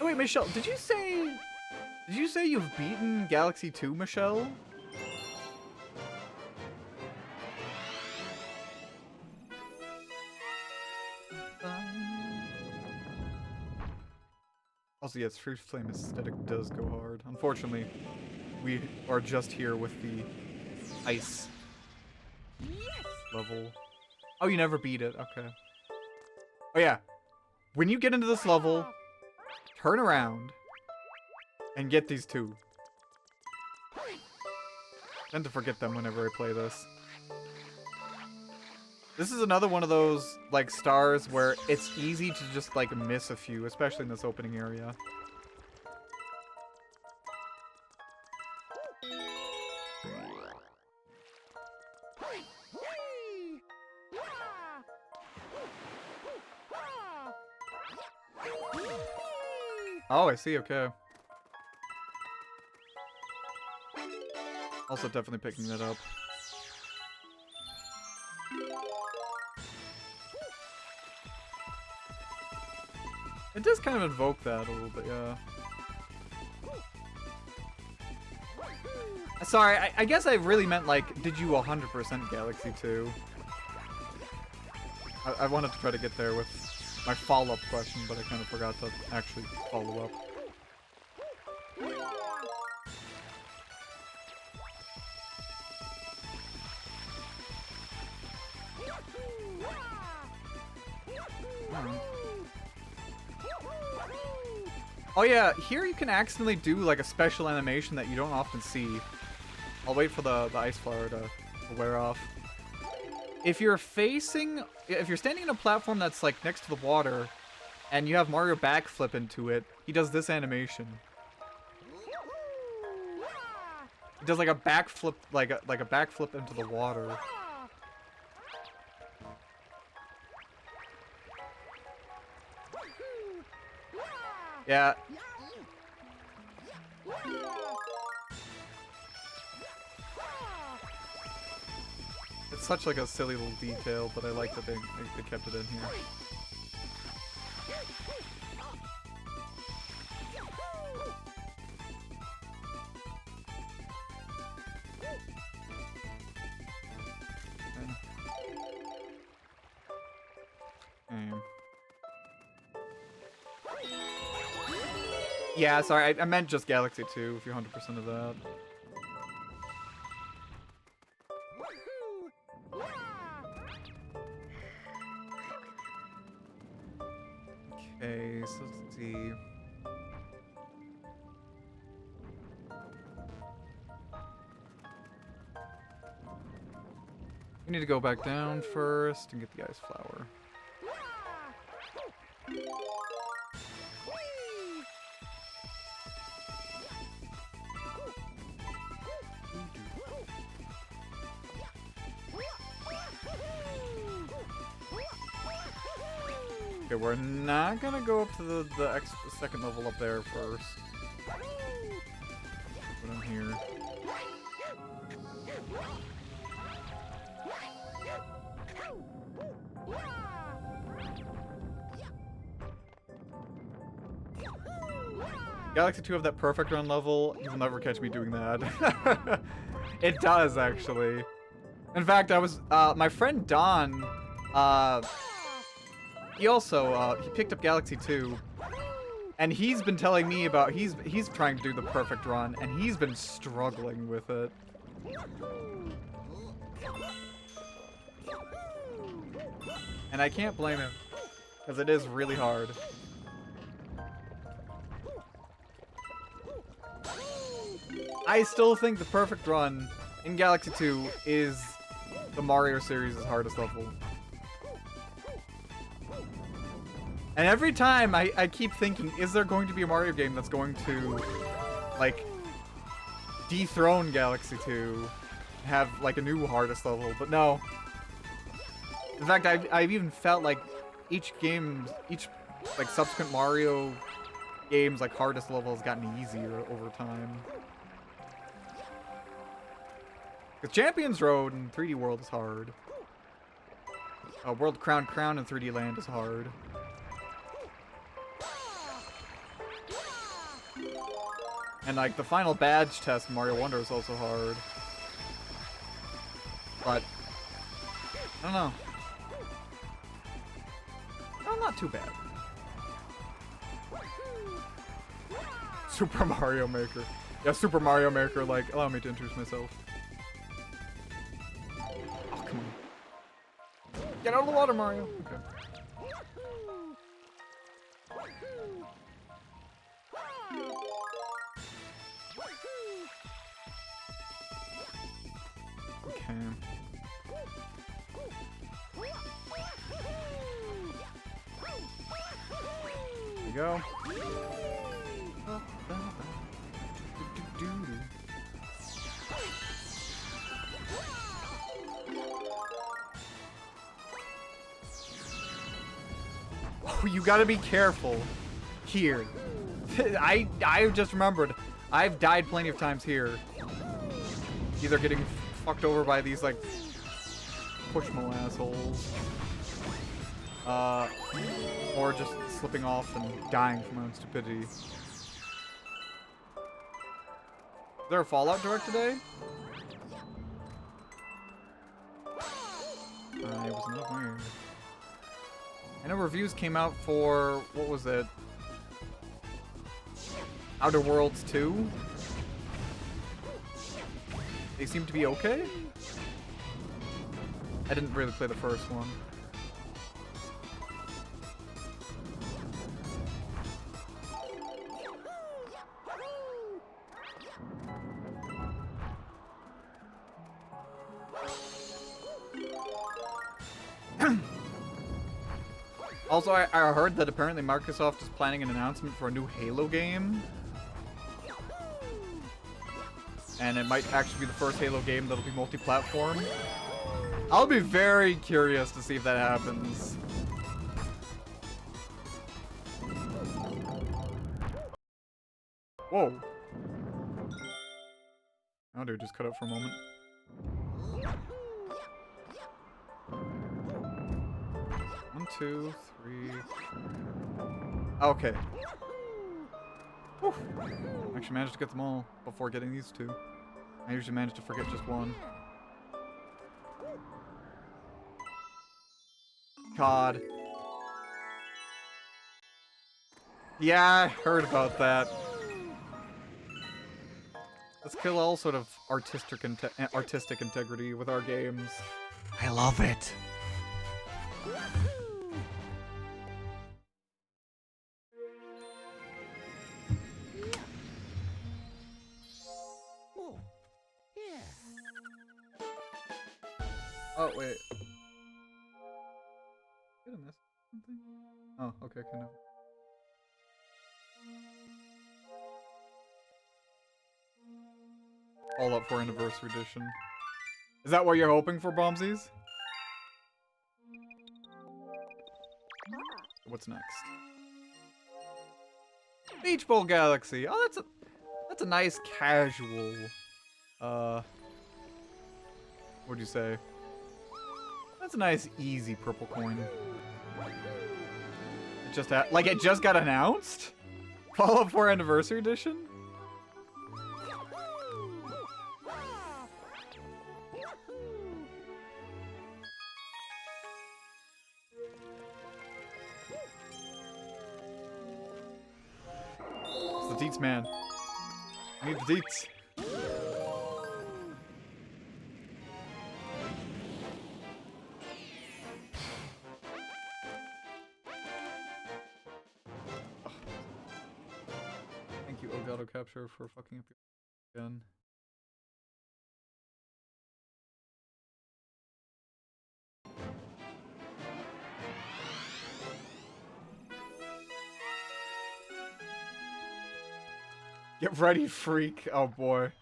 Oh wait, Michelle, did you say you've beaten Galaxy 2, Michelle? Also, yes, Freeze Flame aesthetic does go hard. Unfortunately, we are just here with the ice level. Oh, you never beat it. Okay. Oh, yeah. When you get into this level, turn around and get these two. I tend to forget them whenever I play this. This is another one of those, like, stars where it's easy to just, like, miss a few, especially in this opening area. Oh, I see, okay. Also definitely picking that up. It does kind of invoke that a little bit, yeah. Sorry, I guess I really meant, like, did you 100% Galaxy 2? I wanted to try to get there with my follow-up question, but I kind of forgot to actually follow up. Oh yeah, here you can accidentally do like a special animation that you don't often see. I'll wait for the ice flower to wear off. If you're standing in a platform that's like next to the water, and you have Mario backflip into it, he does this animation. He does like a backflip, like a backflip into the water. Yeah. It's such like a silly little detail, but I like that they kept it in here. Yeah, sorry, I meant just Galaxy 2, if you're 100% of that. Okay, so let's see. We need to go back down first and get the ice flower. Okay, we're not gonna go up to the second level up there first. Put him here. Galaxy 2 have that perfect run level. You'll never catch me doing that. It does, actually. In fact, I was, my friend Don, he also, he picked up Galaxy 2, and he's been telling me about, he's trying to do the perfect run, and he's been struggling with it. And I can't blame him, because it is really hard. I still think the perfect run in Galaxy 2 is the Mario series' hardest level. And every time I keep thinking, is there going to be a Mario game that's going to, like, dethrone Galaxy 2, have, like, a new hardest level, but no. In fact, I've even felt like each, like, subsequent Mario games, like, hardest level has gotten easier over time. Because Champions Road in 3D World is hard. World Crown in 3D Land is hard. And like the final badge test in Mario Wonder is also hard. But I don't know. No, not too bad. Super Mario Maker. Yeah, Super Mario Maker, like, allow me to introduce myself. Oh, come on. Get out of the water, Mario. Okay. Okay. There you go. Oh, you gotta be careful here. I just remembered. I've died plenty of times here. Either getting fucked over by these like pushmo assholes, or just slipping off and dying from my own stupidity. Is there a Fallout Direct today? I was not aware. I know reviews came out for, what was it? Outer Worlds 2? They seem to be okay? I didn't really play the first one. Also, I heard that apparently Microsoft is planning an announcement for a new Halo game. And it might actually be the first Halo game that'll be multi-platform. I'll be very curious to see if that happens. Whoa. Oh, dude, just cut out for a moment. One, two, three. Okay. Whew. Actually managed to get them all before getting these two. I usually manage to forget just one. God. Yeah, I heard about that. Let's kill all sort of artistic integrity with our games. I love it. Oh, wait. Did I miss something? Oh, okay, kind of. Fallout 4 Anniversary Edition. Is that what you're hoping for, Bombsies? What's next? Beach Bowl Galaxy. Oh, that's a nice casual. What'd you say? That's a nice easy purple coin. It just it just got announced? Fallout 4 Anniversary Edition? It's the deets, man. I need the deets. Thank you, Elgato Capture, for fucking up your gun. Get ready, freak. Oh boy.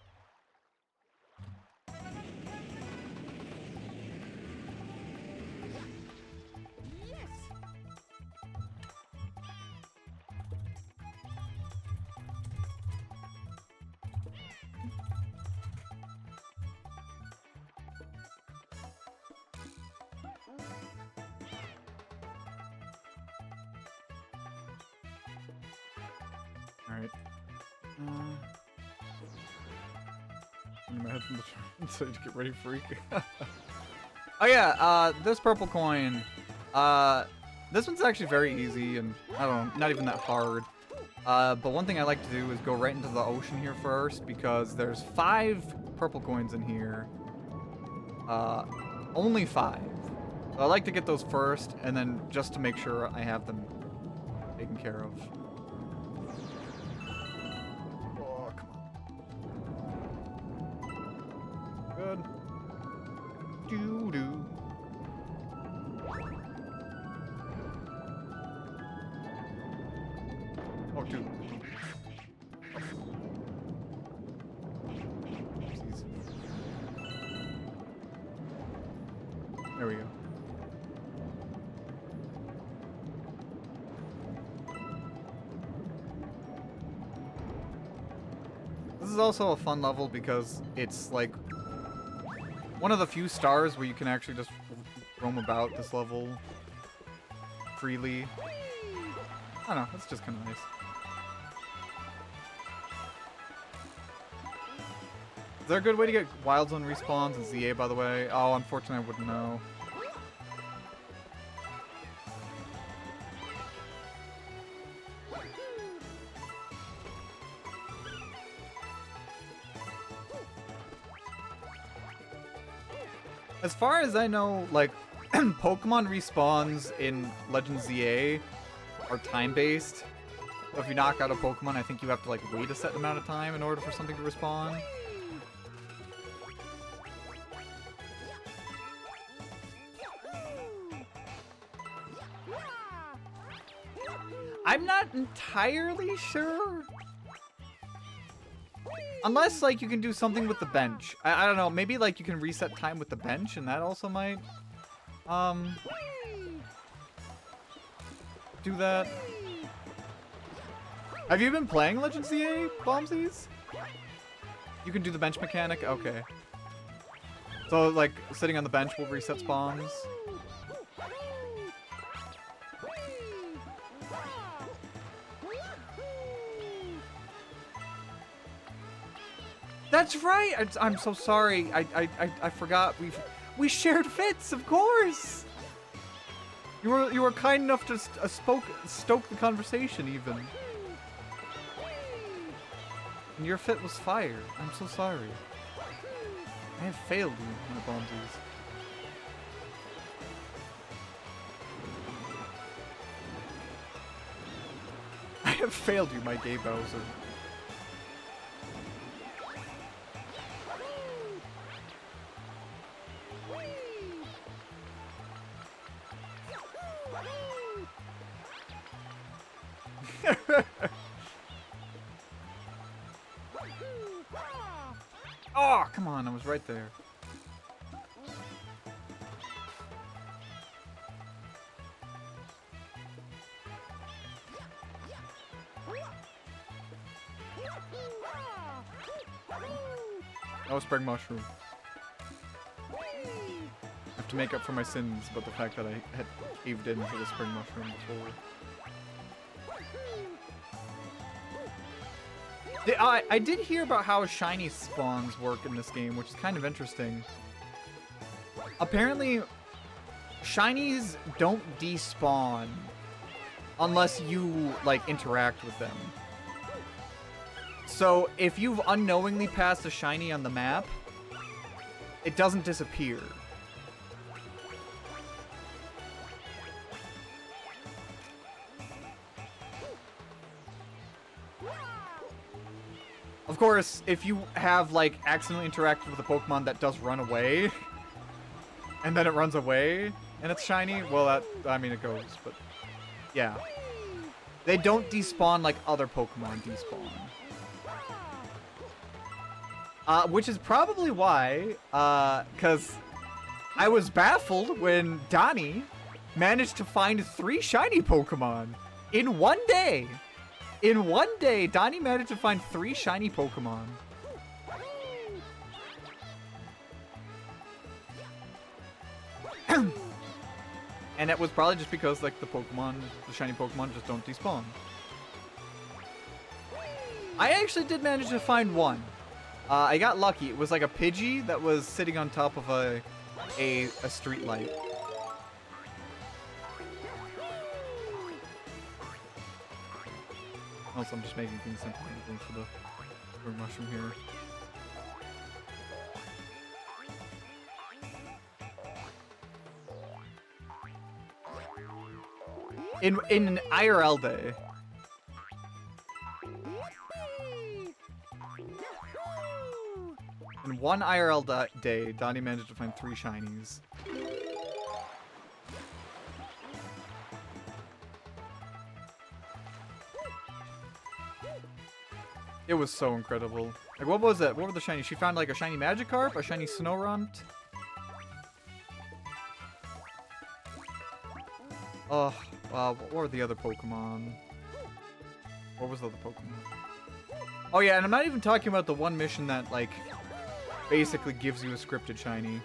Alright. My head from the turn, so you get ready, freak. Oh yeah, this purple coin. This one's actually very easy and, I don't know, not even that hard. But one thing I like to do is go right into the ocean here first, because there's 5 purple coins in here. Only 5. So I like to get those first, and then just to make sure I have them taken care of. Oh, come on. Good. Doo-doo. Oh, dude. Oopsies. There we go. This is also a fun level because it's like one of the few stars where you can actually just roam about this level freely. I don't know, it's just kind of nice. Is there a good way to get Wild Zone respawns in ZA, by the way? Oh, unfortunately, I wouldn't know. As far as I know, like, Pokemon respawns in Legends ZA are time-based. So if you knock out a Pokemon, I think you have to, like, wait a set amount of time in order for something to respawn. I'm not entirely sure. Unless, like, you can do something with the bench. I don't know, maybe, like, you can reset time with the bench, and that also might, do that. Have you been playing Legends ZA, Bombsies? You can do the bench mechanic? Okay. So, like, sitting on the bench will reset spawns. That's right! I'm so sorry. I forgot. We shared fits, of course! You were kind enough to stoke the conversation, even. And your fit was fire. I'm so sorry. I have failed you, my Bombsies. I have failed you, my gay Bowser. Oh, come on, I was right there. Oh, Spring Mushroom. I have to make up for my sins, but the fact that I had caved in for the Spring Mushroom before. I did hear about how shiny spawns work in this game, which is kind of interesting. Apparently, shinies don't despawn unless you, like, interact with them. So, if you've unknowingly passed a shiny on the map, it doesn't disappear. Of course, if you have, like, accidentally interacted with a Pokemon that does run away, and then it runs away, and it's shiny, well, that, I mean, it goes, but, yeah. They don't despawn like other Pokemon despawn. Which is probably why, because I was baffled when Donnie managed to find 3 shiny Pokemon in one day. In one day, Donnie managed to find 3 shiny Pokemon. And it was probably just because, like, the shiny Pokemon just don't despawn. I actually did manage to find one. I got lucky. It was like a Pidgey that was sitting on top of a street light. Also, I'm just making things simple for the Spring Mushroom here. In an IRL day. In one IRL day, Donnie managed to find 3 shinies. It was so incredible. Like, what was it? What were the shinies? She found like a shiny Magikarp, a shiny Snorunt. Oh, what were the other Pokemon? What was the other Pokemon? Oh yeah, and I'm not even talking about the one mission that, like, basically gives you a scripted shiny.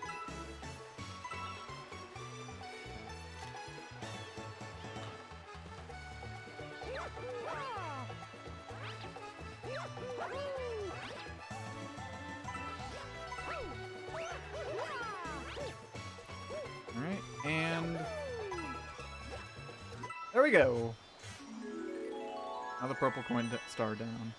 Alright, and... there we go. Another purple coin star down.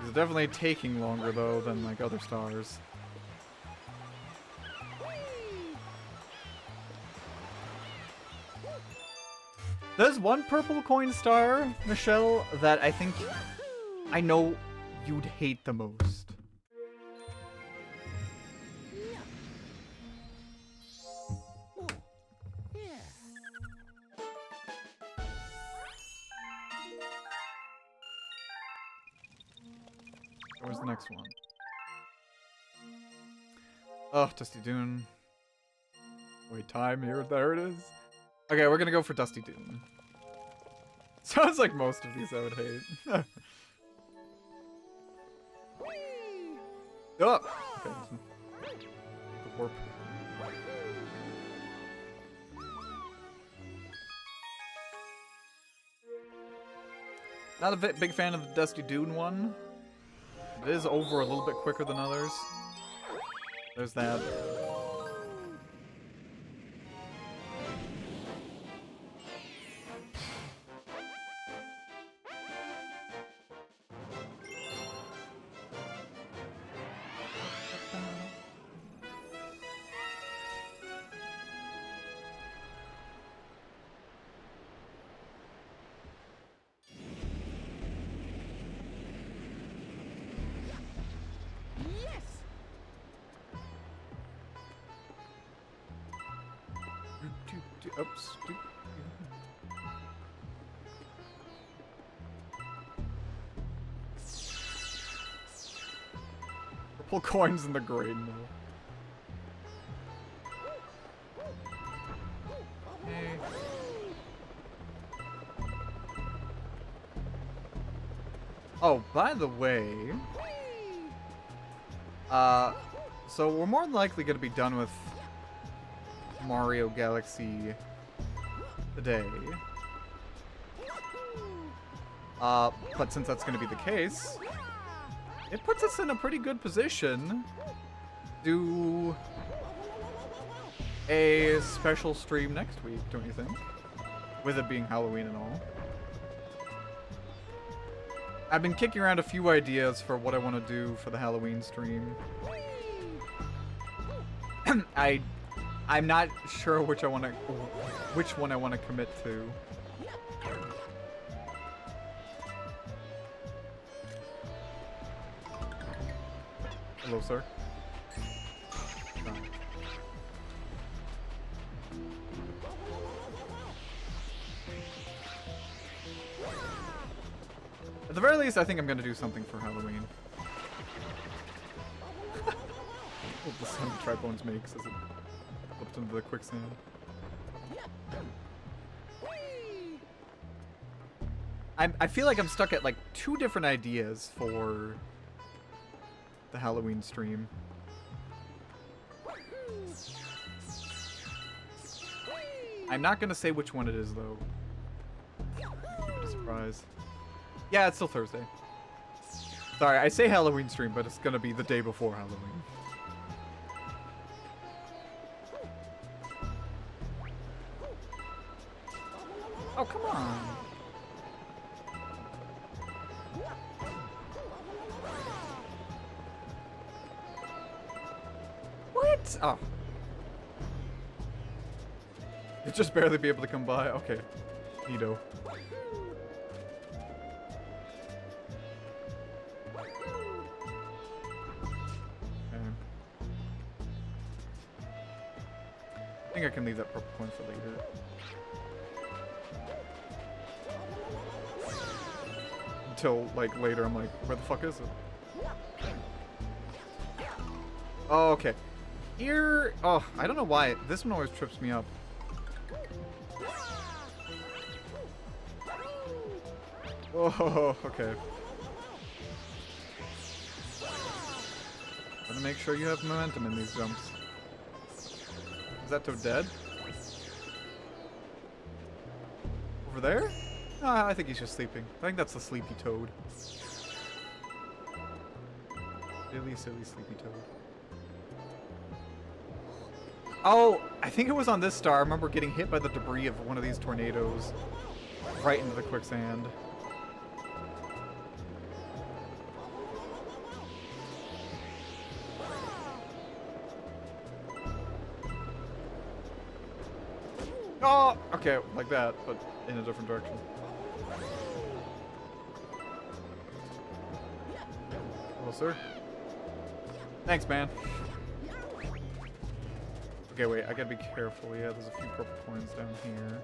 It's definitely taking longer, though, than, like, other stars. There's one purple coin star, Michelle, that I think I know you'd hate the most. Where's the next one? Oh, Dusty Dune. Wait, time here. There it is. Okay, we're gonna go for Dusty Dune. Sounds like most of these I would hate. Oh! Okay. The warp. Not a big fan of the Dusty Dune one. It is over a little bit quicker than others. There's that. Oops. Purple coins in the grade mill. Hey. Oh, by the way, so we're more than likely going to be done with Mario Galaxy today. But since that's going to be the case, it puts us in a pretty good position to do a special stream next week, don't you think? With it being Halloween and all. I've been kicking around a few ideas for what I want to do for the Halloween stream. I'm not sure which one I want to commit to. Hello, sir. At the very least, I think I'm going to do something for Halloween. What the sound Tribones makes as it flipped into the quicksand. I feel like I'm stuck at like 2 different ideas for the Halloween stream. I'm not going to say which one it is, though. Keep it a surprise. Yeah, it's still Thursday. Sorry, I say Halloween stream, but it's going to be the day before Halloween. Oh, come on. What? Oh. You'll just barely be able to come by. Okay. Neato. I think I can leave that purple coin for later. Until, like, later I'm like, where the fuck is it? Oh, okay. Here... Oh, I don't know why. This one always trips me up. Oh, okay. Gotta make sure you have momentum in these jumps. Is that Toad dead? Over there? I think he's just sleeping. I think that's the sleepy Toad. Silly, silly sleepy Toad. Oh, I think it was on this star. I remember getting hit by the debris of one of these tornadoes right into the quicksand. Oh, okay, like that, but in a different direction. Hello, sir. Thanks, man. Okay, wait, I gotta be careful. Yeah, there's a few purple coins down here.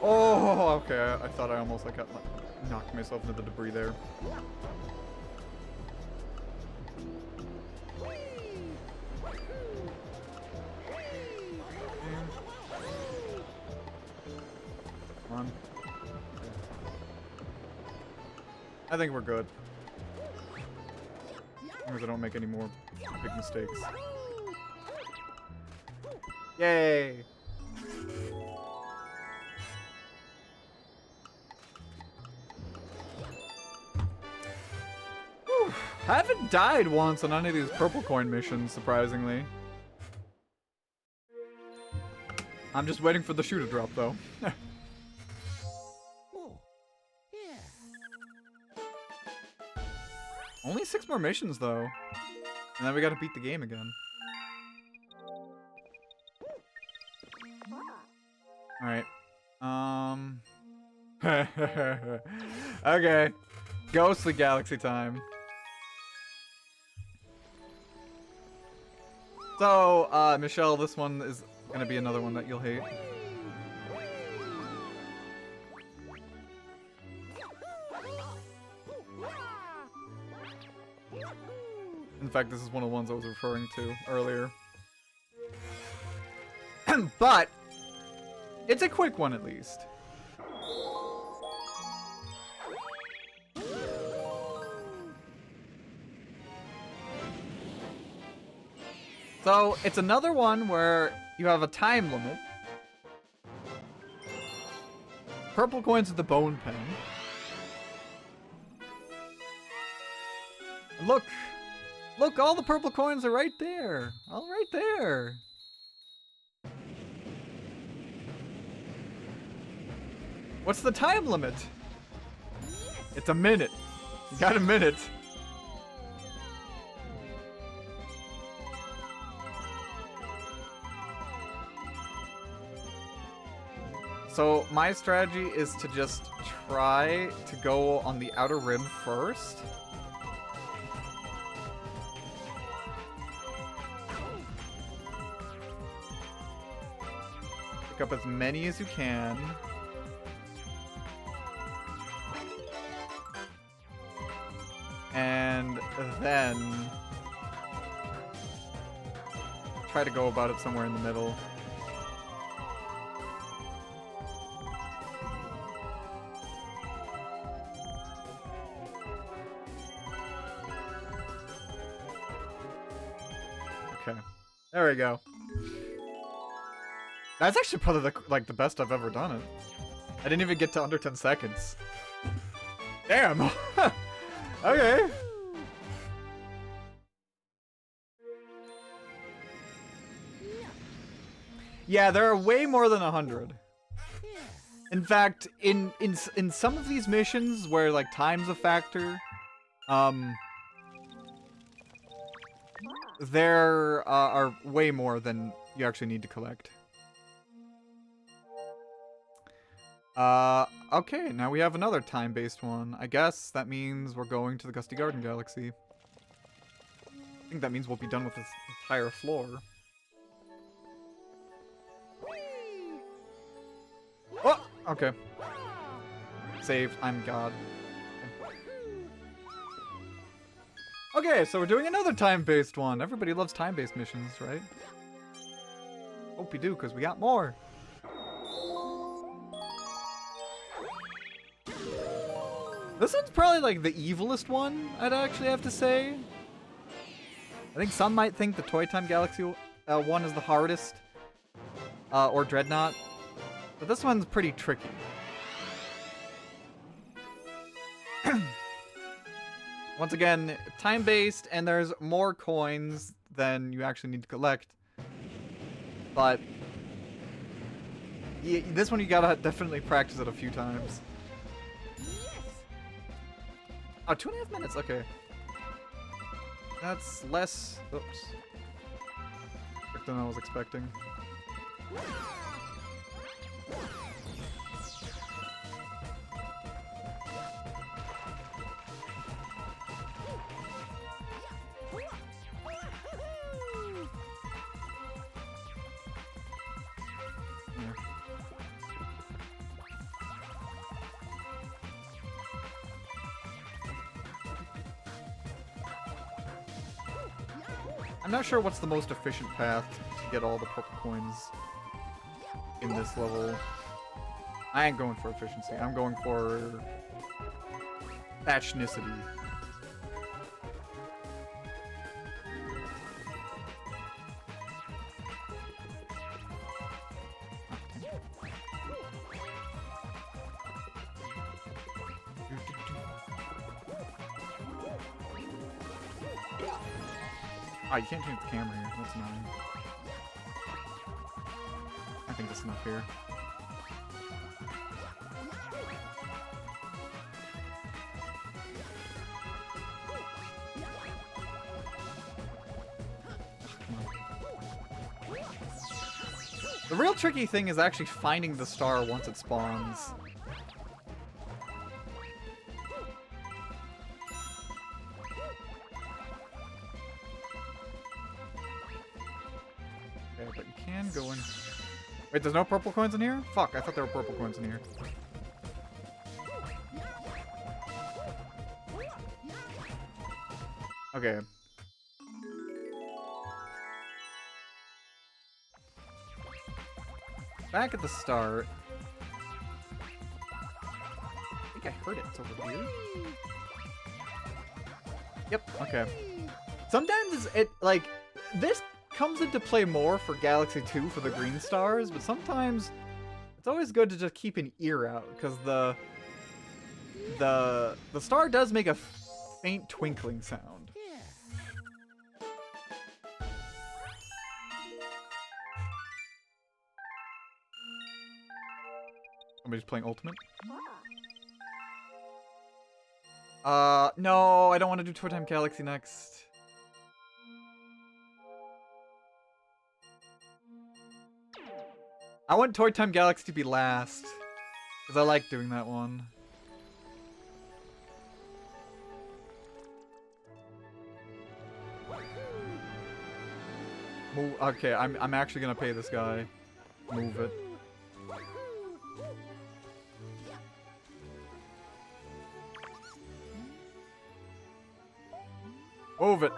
Oh, okay. I thought I almost like got knocked myself into the debris there. Come on. I think we're good. As long as I don't make any more big mistakes. Yay! I haven't died once on any of these purple coin missions, surprisingly. I'm just waiting for the shoe to drop, though. Only 6 more missions, though. And then we gotta beat the game again. Alright. Okay. Ghostly Galaxy time. So, Michelle, this one is gonna be another one that you'll hate. In fact, this is one of the ones I was referring to earlier. But, it's a quick one at least. So, it's another one where you have a time limit. Purple coins with the bone pen. And look! Look, all the purple coins are right there! All right there! What's the time limit? It's a minute. You got a minute. So my strategy is to just try to go on the outer rim first. Pick up as many as you can. And then try to go about it somewhere in the middle. Okay, there we go. That's actually probably the best I've ever done it. I didn't even get to under 10 seconds. Damn. Okay. Yeah, there are way more than 100. In fact, in some of these missions where like time's a factor, there are way more than you actually need to collect. Okay, now we have another time-based one. I guess that means we're going to the Gusty Garden Galaxy. I think that means we'll be done with this entire floor. Oh! Okay. Saved. I'm God. Okay, so we're doing another time-based one. Everybody loves time-based missions, right? Hope you do, because we got more. This one's probably like the evilest one, I'd actually have to say. I think some might think the Toy Time Galaxy one is the hardest, or Dreadnought, but this one's pretty tricky. Once again, time-based, and there's more coins than you actually need to collect. But yeah, this one you gotta definitely practice it a few times. Oh, 2.5 minutes, okay. That's less, oops, than I was expecting. I'm not sure what's the most efficient path to get all the purple coins in this level. I ain't going for efficiency. I'm going for fashionicity. Oh, you can't change the camera here. That's annoying. I think that's enough here. The real tricky thing is actually finding the star once it spawns. Okay, but you can go in... Wait, there's no purple coins in here? Fuck, I thought there were purple coins in here. Okay. Back at the start. I think I heard it. It's over here. Yep, okay. Sometimes it, like, this comes into play more for Galaxy 2 for the green stars, but sometimes it's always good to just keep an ear out, because the star does make a faint twinkling sound. Somebody's playing Ultimate? No, I don't want to do Toy Time Galaxy next. I want Toy Time Galaxy to be last, because I like doing that one. Move, okay, I'm actually gonna pay this guy. Move it. Move it.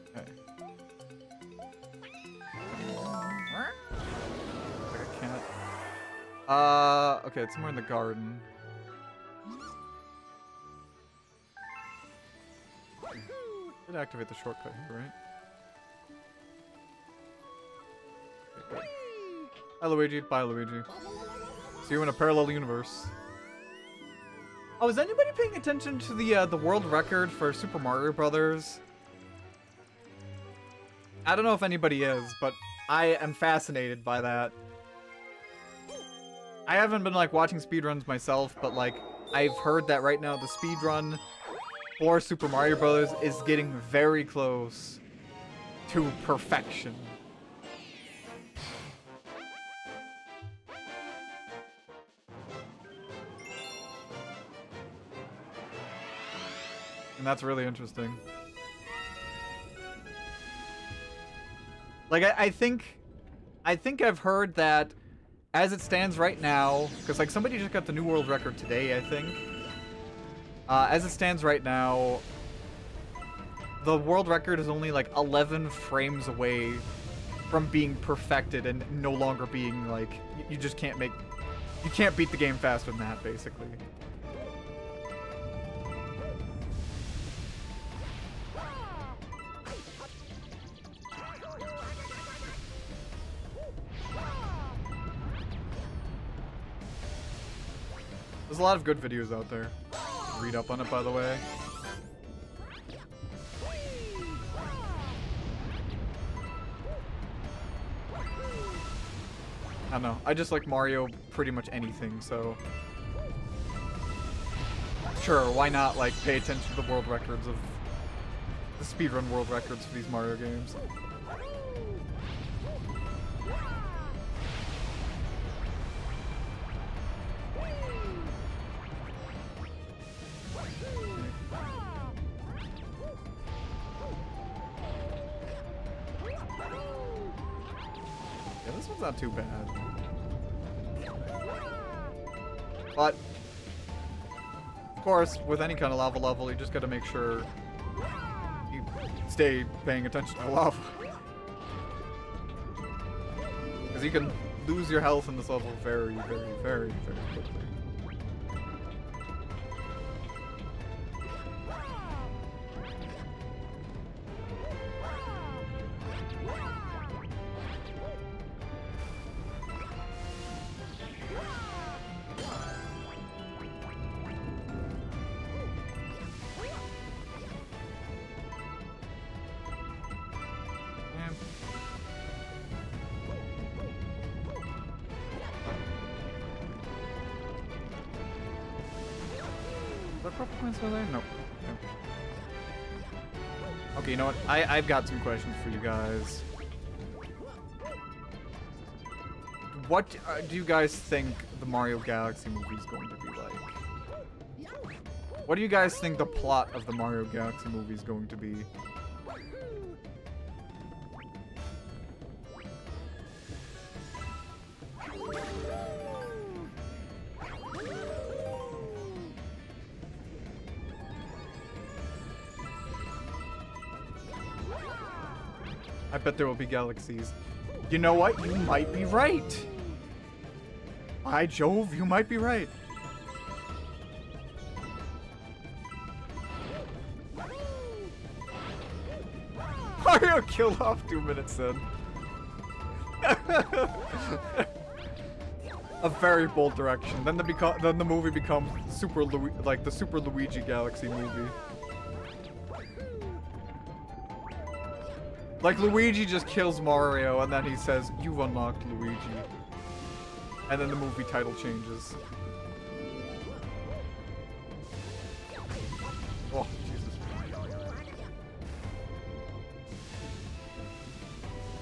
Okay. Like a cat. Okay, it's somewhere in the garden. Did activate the shortcut here, right? Okay, good. Hi, Luigi. Bye, Luigi. See you in a parallel universe. Oh, is anybody paying attention to the world record for Super Mario Brothers? I don't know if anybody is, but I am fascinated by that. I haven't been like watching speedruns myself, but like I've heard that right now the speedrun for Super Mario Brothers is getting very close to perfection. And that's really interesting. Like I think I've heard that as it stands right now, because like somebody just got the new world record today, I think. As it stands right now, the world record is only like 11 frames away from being perfected and no longer being like, you just can't make, you can't beat the game faster than that, basically. There's a lot of good videos out there. Read up on it, by the way. I don't know. I just like Mario pretty much anything, so... Sure, why not, like, pay attention to the world records of... the speedrun world records for these Mario games. Yeah, this one's not too bad. But, of course, with any kind of lava level, you just gotta make sure you stay paying attention to the lava. Because you can lose your health in this level very, very, very, very quickly. Are there purple coins over there? Nope. Nope. Okay, you know what? I've got some questions for you guys. What do you guys think the Mario Galaxy movie is going to be like? What do you guys think the plot of the Mario Galaxy movie is going to be? I bet there will be galaxies. You know what? You might be right. By Jove, you might be right. Mario killed off 2 minutes in. A very bold direction. Then the movie becomes the Super Luigi Galaxy movie. Like, Luigi just kills Mario, and then he says, "You've unlocked Luigi." And then the movie title changes. Oh, Jesus.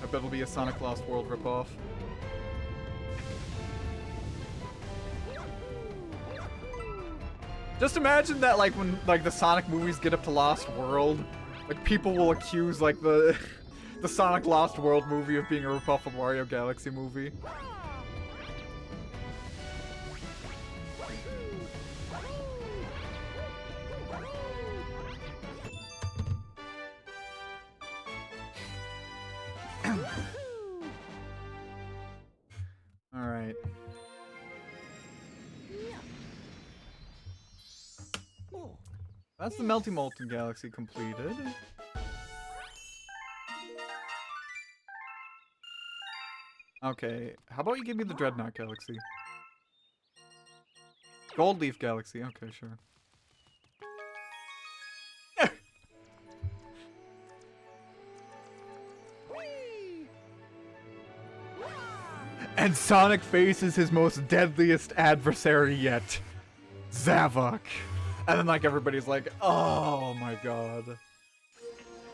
I bet it'll be a Sonic Lost World ripoff. Just imagine that, like, when, like, the Sonic movies get up to Lost World, like, people will accuse, like, the Sonic Lost World movie of being a ripoff of Mario Galaxy movie. Alright. That's the Melty Molten Galaxy completed. Okay, how about you give me the Dreadnought Galaxy? Gold Leaf Galaxy, okay, sure. And Sonic faces his most deadliest adversary yet, Zavok. And then like everybody's like, oh my god.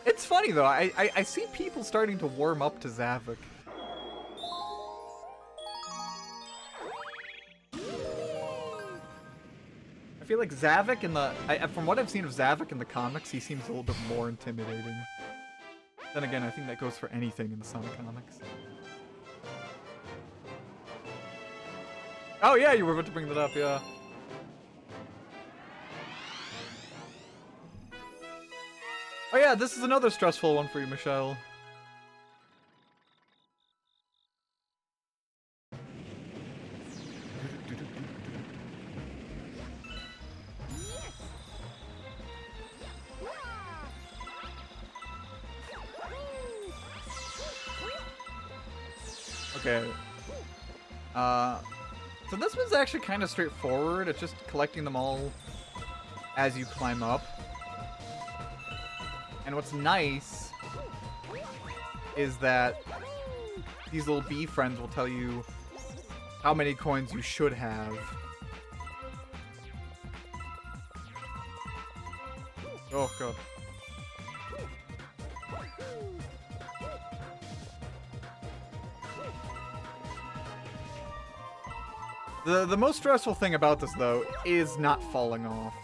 It's funny though, I see people starting to warm up to Zavok. I feel like Zavok in the, from what I've seen of Zavok in the comics, he seems a little bit more intimidating. Then again, I think that goes for anything in the Sonic comics. Oh yeah, you were about to bring that up, yeah. Oh yeah, this is another stressful one for you, Michelle. Okay. So this one's actually kind of straightforward. It's just collecting them all as you climb up. And what's nice is that these little bee friends will tell you how many coins you should have. Oh god. The most stressful thing about this, though, is not falling off.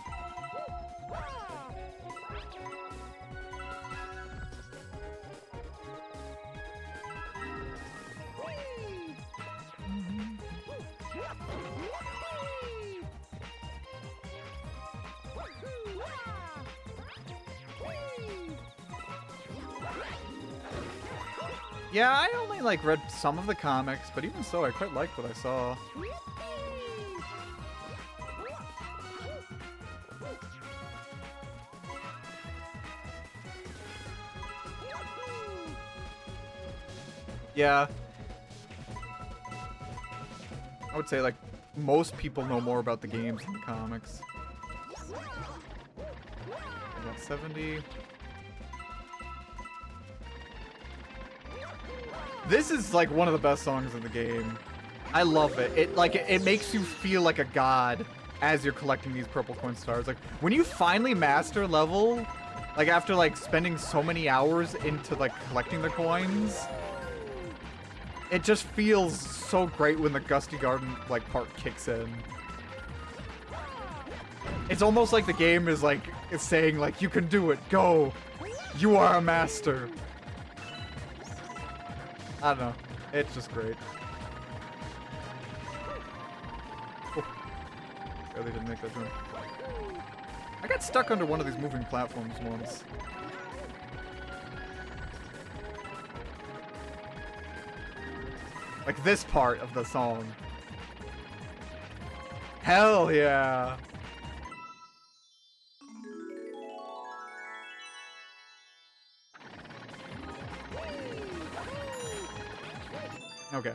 Yeah, I only, like, read some of the comics, but even so, I quite liked what I saw. Yeah. I would say, like, most people know more about the games than the comics. I got 70. This is, like, one of the best songs in the game. I love it. It makes you feel like a god as you're collecting these purple coin stars. Like, when you finally master level, like, after, like, spending so many hours into, like, collecting the coins, it just feels so great when the Gusty Garden, like, part kicks in. It's almost like the game is, like, it's saying, like, you can do it, go! You are a master! I don't know. It's just great. Oh. Really didn't make that jump. I got stuck under one of these moving platforms once. Like this part of the song. Hell yeah! Okay.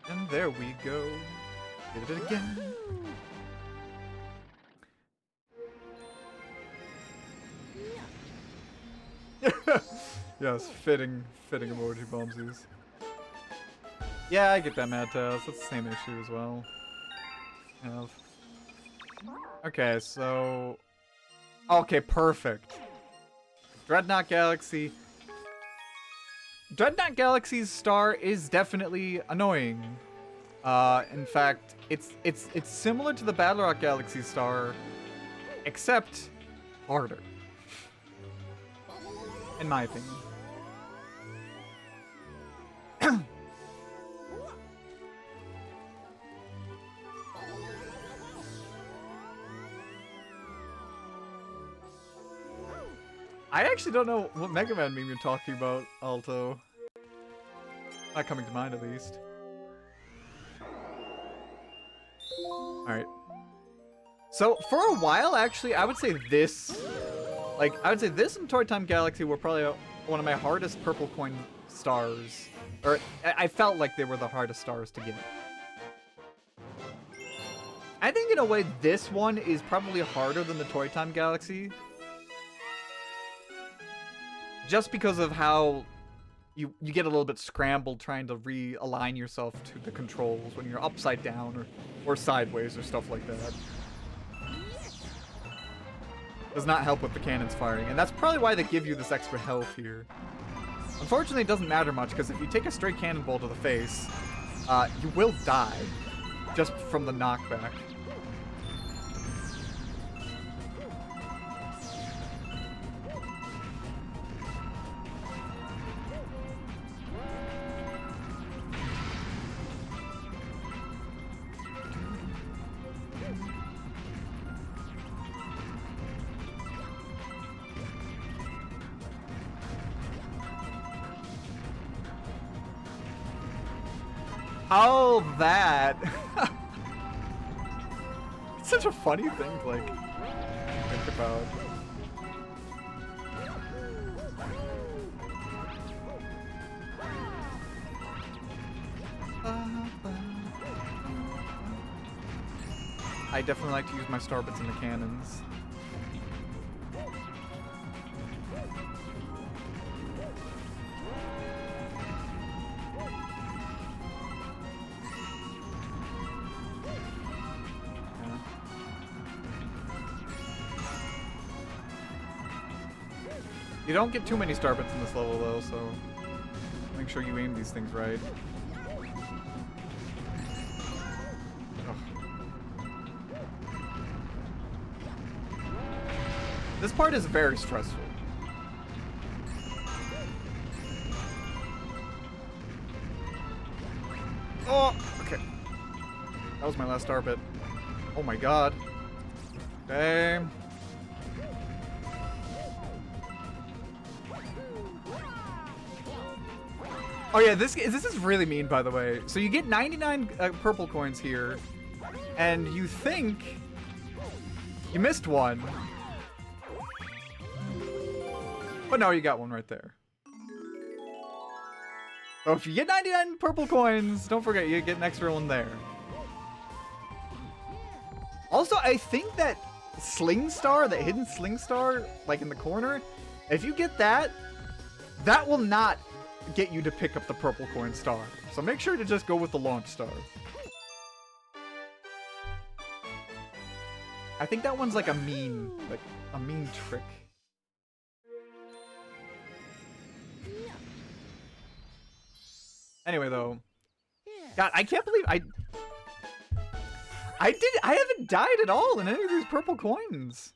And there we go. Did it again. Yes, fitting emoji bombsies. Yeah, I get that, Mad Taz. That's the same issue as well. Okay, so... Okay, perfect. Dreadnought Galaxy. Dreadnought Galaxy's star is definitely annoying. In fact, it's similar to the Battle-Rock Galaxy star, except harder. In my opinion. I actually don't know what Mega Man meme you're talking about, Alto. Not coming to mind, at least. Alright. So, for a while, actually, I would say this... Like, I would say this and Toy Time Galaxy were probably one of my hardest purple coin stars. Or, I felt like they were the hardest stars to get. I think, in a way, this one is probably harder than the Toy Time Galaxy. Just because of how you get a little bit scrambled trying to realign yourself to the controls when you're upside down or sideways or stuff like that. Does not help with the cannons firing, and that's probably why they give you this extra health here. Unfortunately, it doesn't matter much, because if you take a straight cannonball to the face, you will die just from the knockback. Oh, that. It's such a funny thing to, like, think about. I definitely like to use my starbits in the cannons. You don't get too many starbits in this level though, so make sure you aim these things right. Ugh. This part is very stressful. Oh, okay. That was my last starbit. Oh my god. Okay. Oh yeah, this is really mean, by the way. So you get 99 purple coins here, and you think you missed one. But no, you got one right there. So if you get 99 purple coins, don't forget you get an extra one there. Also, I think that Sling Star, that hidden Sling Star, like in the corner, if you get that, that will not get you to pick up the purple coin star. So make sure to just go with the launch star. I think that one's like a mean trick. Anyway though. God, I can't believe I haven't died at all in any of these purple coins.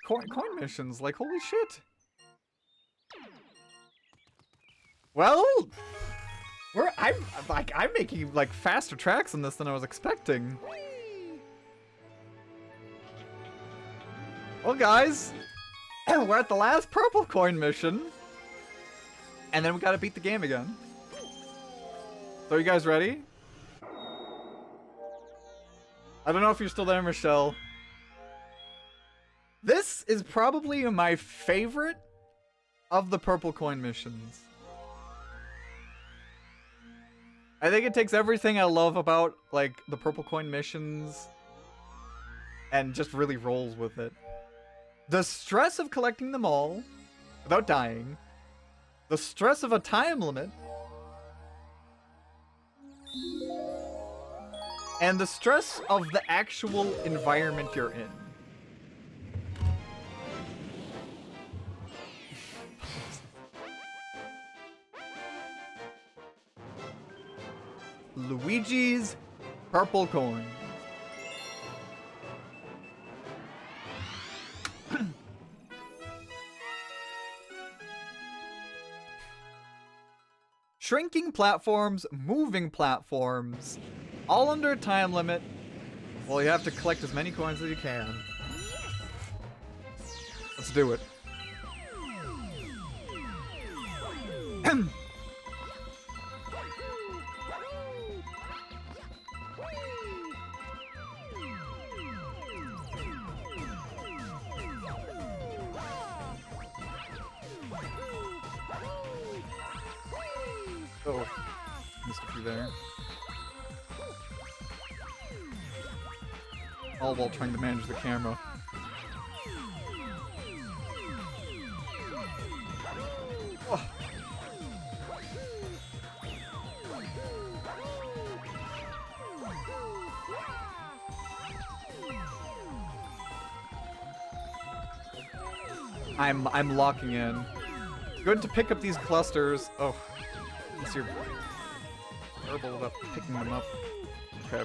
Coin missions, like holy shit. Well, I'm making like faster tracks in this than I was expecting. Well, guys, we're at the last purple coin mission, and then we gotta beat the game again. So, are you guys ready? I don't know if you're still there, Michelle. This is probably my favorite of the purple coin missions. I think it takes everything I love about, like, the purple coin missions and just really rolls with it. The stress of collecting them all without dying. The stress of a time limit. And the stress of the actual environment you're in. Luigi's purple coin. Shrinking platforms, moving platforms, all under a time limit. Well, you have to collect as many coins as you can. Let's do it. Oh, missed a few there. All while trying to manage the camera. Oh. I'm locking in. Good to pick up these clusters. Oh, unless you're terrible about picking them up. Okay.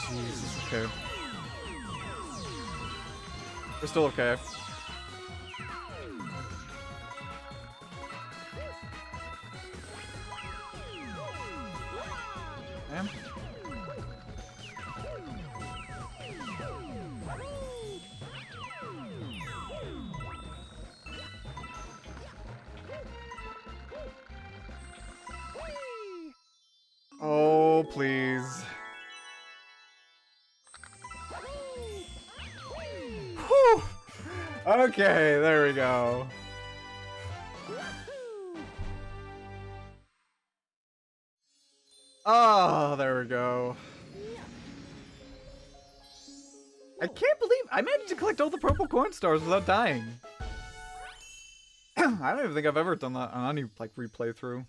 Jesus, okay. We're still okay. Damn. Oh, please. Whew. Okay, there we go. Oh, there we go. I can't believe I managed to collect all the purple coin stars without dying. I don't even think I've ever done that on any like replay through.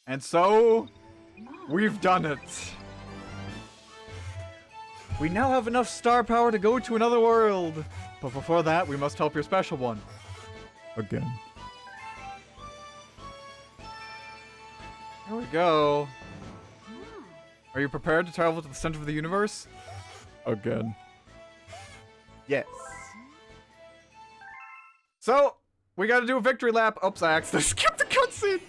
And so, we've done it. We now have enough star power to go to another world. But before that, we must help your special one. Again. Here we go. Are you prepared to travel to the center of the universe? Again. Yes. So, we gotta do a victory lap. Oops, I accidentally skipped the cutscene.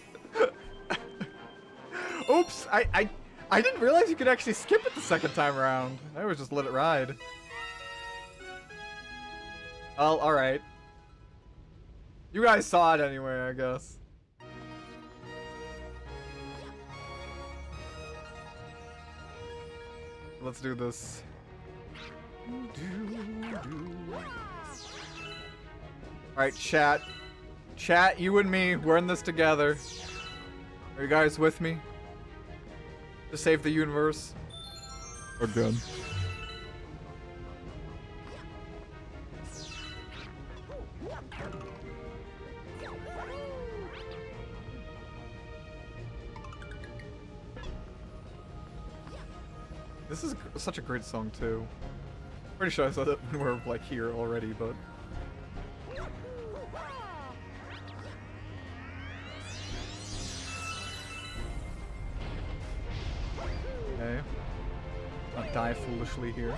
Oops, I didn't realize you could actually skip it the second time around. I always just let it ride. Well, alright. You guys saw it anyway, I guess. Let's do this. Alright, chat. Chat, you and me, we're in this together. Are you guys with me? To save the universe. Again. This is such a great song too. Pretty sure I said it when we were like here already, but okay. Not die foolishly here.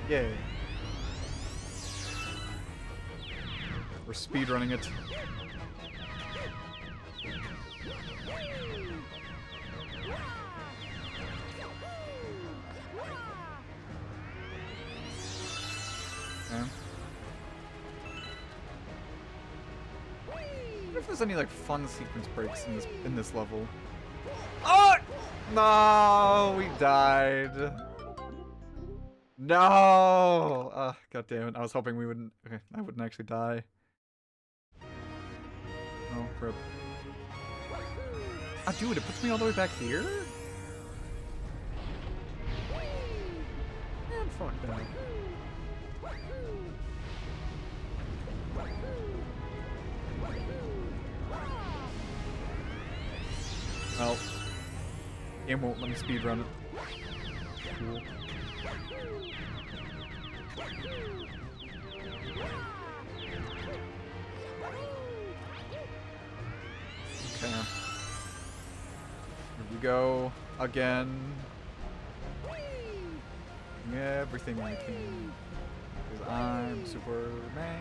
Yay. We're speedrunning it. Okay. I wonder if there's any like fun sequence breaks in this level. Oh no, we died. No. God damn it! I was hoping we wouldn't. Okay, I wouldn't actually die. Oh, rip. Ah, dude, it puts me all the way back here. Man, fuck that. Well, game won't let me speedrun it. Cool. Okay. Here we go again. Everything I can. Because I'm Superman.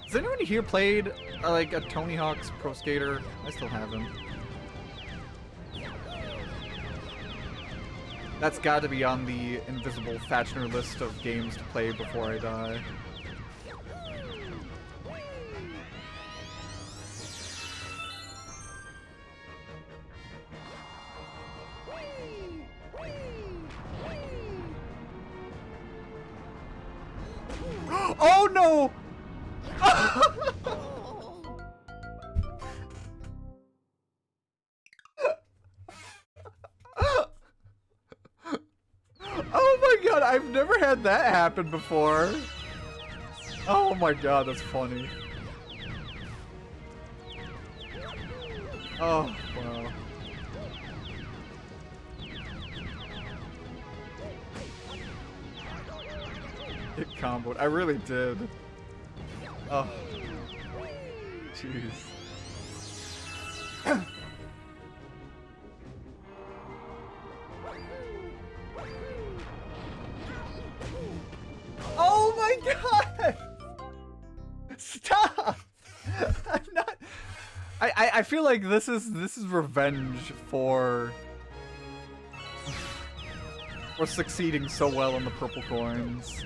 Has anyone here played like a Tony Hawk's Pro Skater? I still have him. That's got to be on the invisible Fatchner list of games to play before I die. Oh no! Oh my god, I've never had that happen before. Oh my god, that's funny. Oh, wow. Get comboed. I really did. Oh. Jeez. Oh my god! Stop! I'm not. I feel like this is revenge for succeeding so well on the purple coins.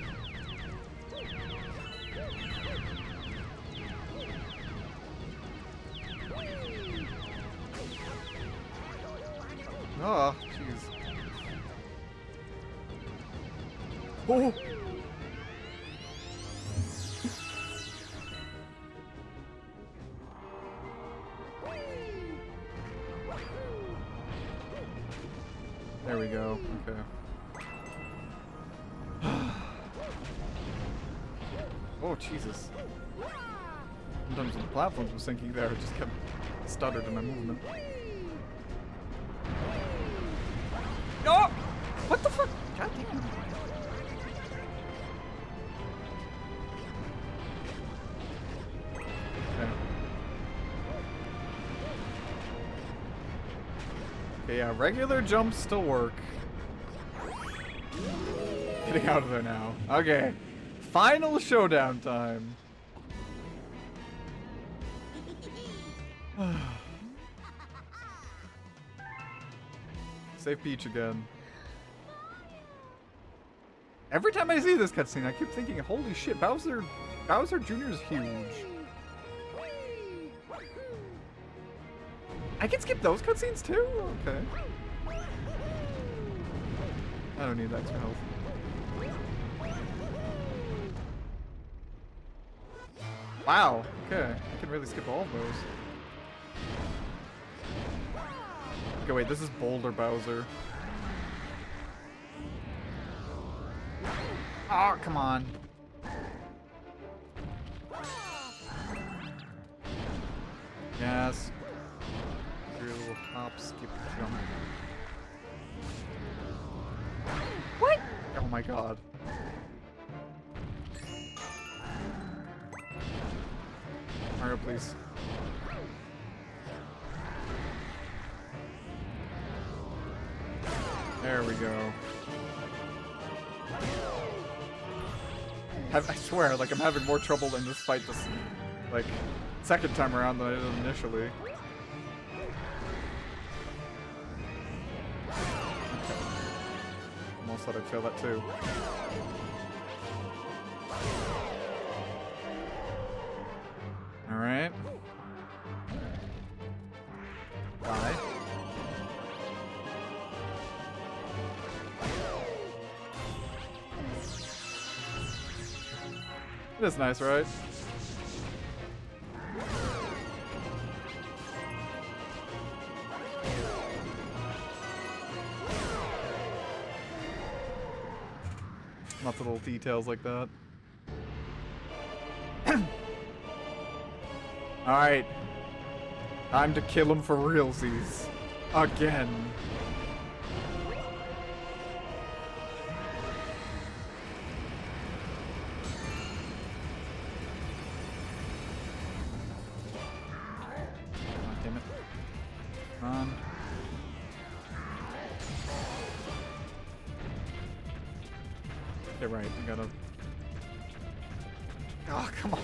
Oh, jeez. Oh. There we go. Okay. Oh, Jesus. Sometimes the platforms was sinking there, it just kept stuttered in my movement. No! What the fuck? God damn. Okay. Okay, yeah, regular jumps still work. Getting out of there now. Okay. Final showdown time. Save Peach again. Every time I see this cutscene, I keep thinking, holy shit, Bowser Jr. is huge. I can skip those cutscenes too? Okay. I don't need extra health. Wow, okay. I can really skip all of those. Okay, wait, this is Boulder Bowser. Oh, come on. Yes. Your little hop, skip, jump. What? Oh my god. Mario, please. There we go. I swear, like, I'm having more trouble in this fight this, like, second time around than I did initially. Okay. Almost thought I'd fail that too. Alright. Bye. It is nice, right? Lots of little details like that. Alright. Time to kill him for realsies. Again. Okay, right, you gotta... Oh, come on.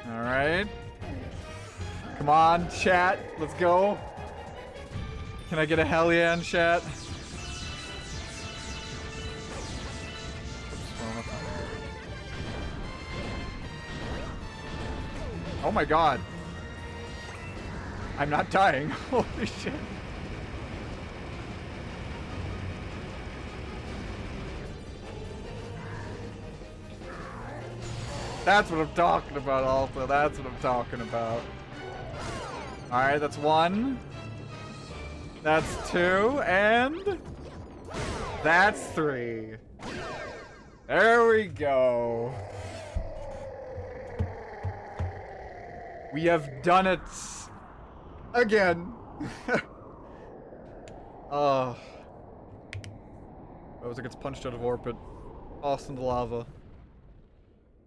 Alright. Come on, chat. Let's go. Can I get a hell yeah in chat? Oh my god. I'm not dying. Holy shit. That's what I'm talking about, also. That's what I'm talking about. Alright, that's 1. That's 2. And... that's 3. There we go. We have done it. Again. Oh. Bowser gets punched out of orbit. Tossed in the lava.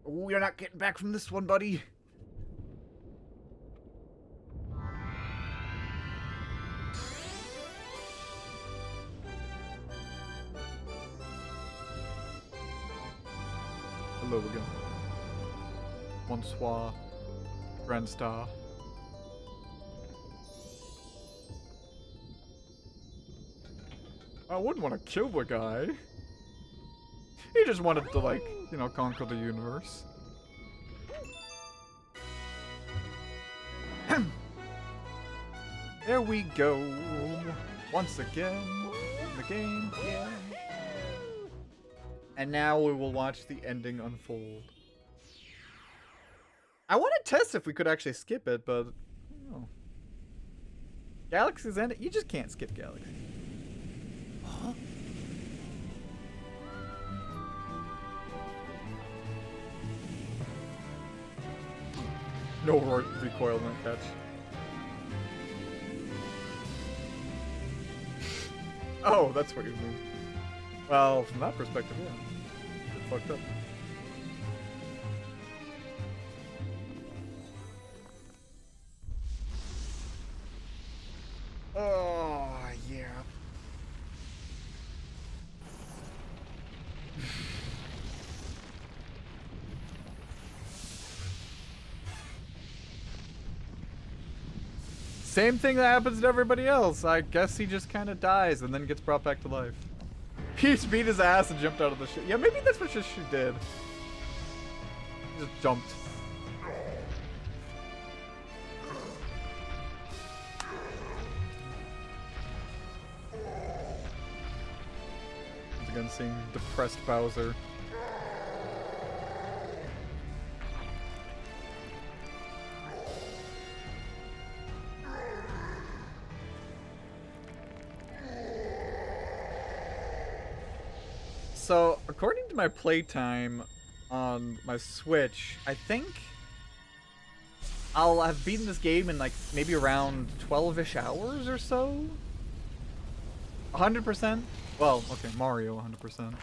Ooh, you're not getting back from this one, buddy. Hello again. Bonsoir. Grand Star. I wouldn't want to kill the guy. He just wanted to, like, you know, conquer the universe. There we go. Once again in the game. Yeah. And now we will watch the ending unfold. I want to test if we could actually skip it, but I don't know. Galaxy's End? You just can't skip Galaxy. Huh? No recoil in that catch. Oh, that's what you mean. Well, from that perspective, yeah. Get fucked up. Oh, yeah. Same thing that happens to everybody else. I guess he just kind of dies and then gets brought back to life. Peach beat his ass and jumped out of the ship. Yeah, maybe that's what she did. He just jumped. Once again, seeing depressed Bowser. So, according to my playtime on my Switch, I think I'll have beaten this game in like maybe around 12-ish hours or so. 100%? Well, okay, Mario 100%.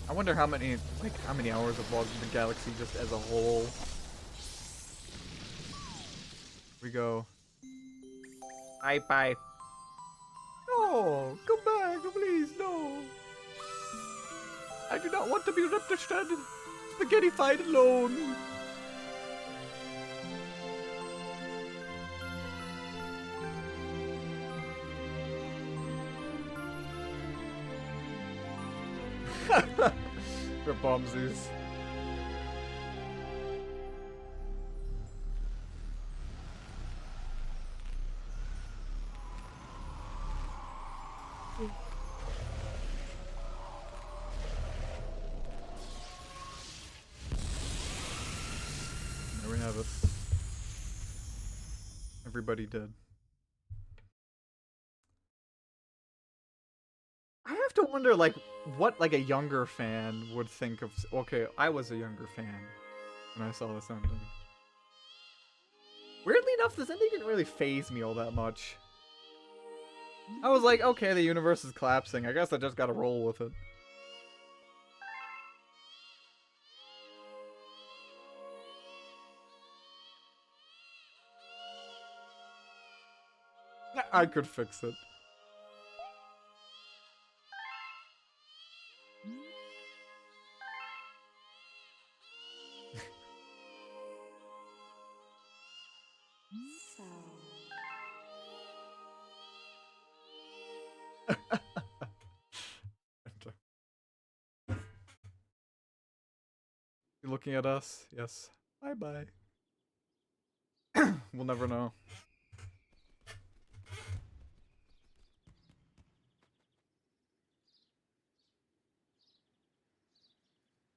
I wonder how many hours I've logged in the Galaxy just as a whole. Here we go. Bye. No, come back, please, no. I do not want to be left stranded, spaghetti-fied alone. For bombsies. There we have it. Everybody dead. I have to wonder, like, what, like, a younger fan would think of... Okay, I was a younger fan when I saw this ending. Weirdly enough, this ending didn't really faze me all that much. I was like, okay, the universe is collapsing. I guess I just gotta roll with it. I could fix it. You looking at us? Yes. Bye-bye. We'll never know.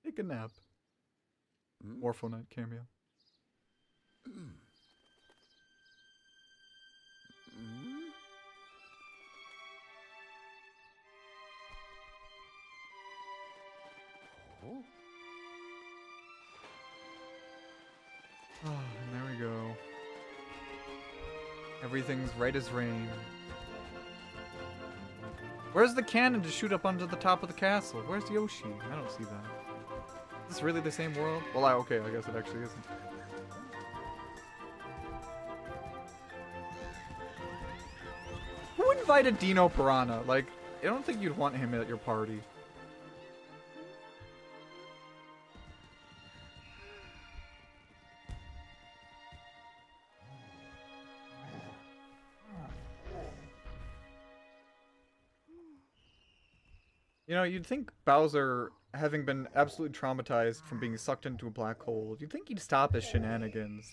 Take a nap. Morpho-Knight cameo. Oh, and there we go. Everything's right as rain. Where's the cannon to shoot up onto the top of the castle? Where's Yoshi? I don't see that. Is this really the same world? Well, okay, I guess it actually isn't. Who invited Dino Piranha? Like, I don't think you'd want him at your party. You know, you'd think Bowser, having been absolutely traumatized from being sucked into a black hole, you'd think he'd stop his shenanigans.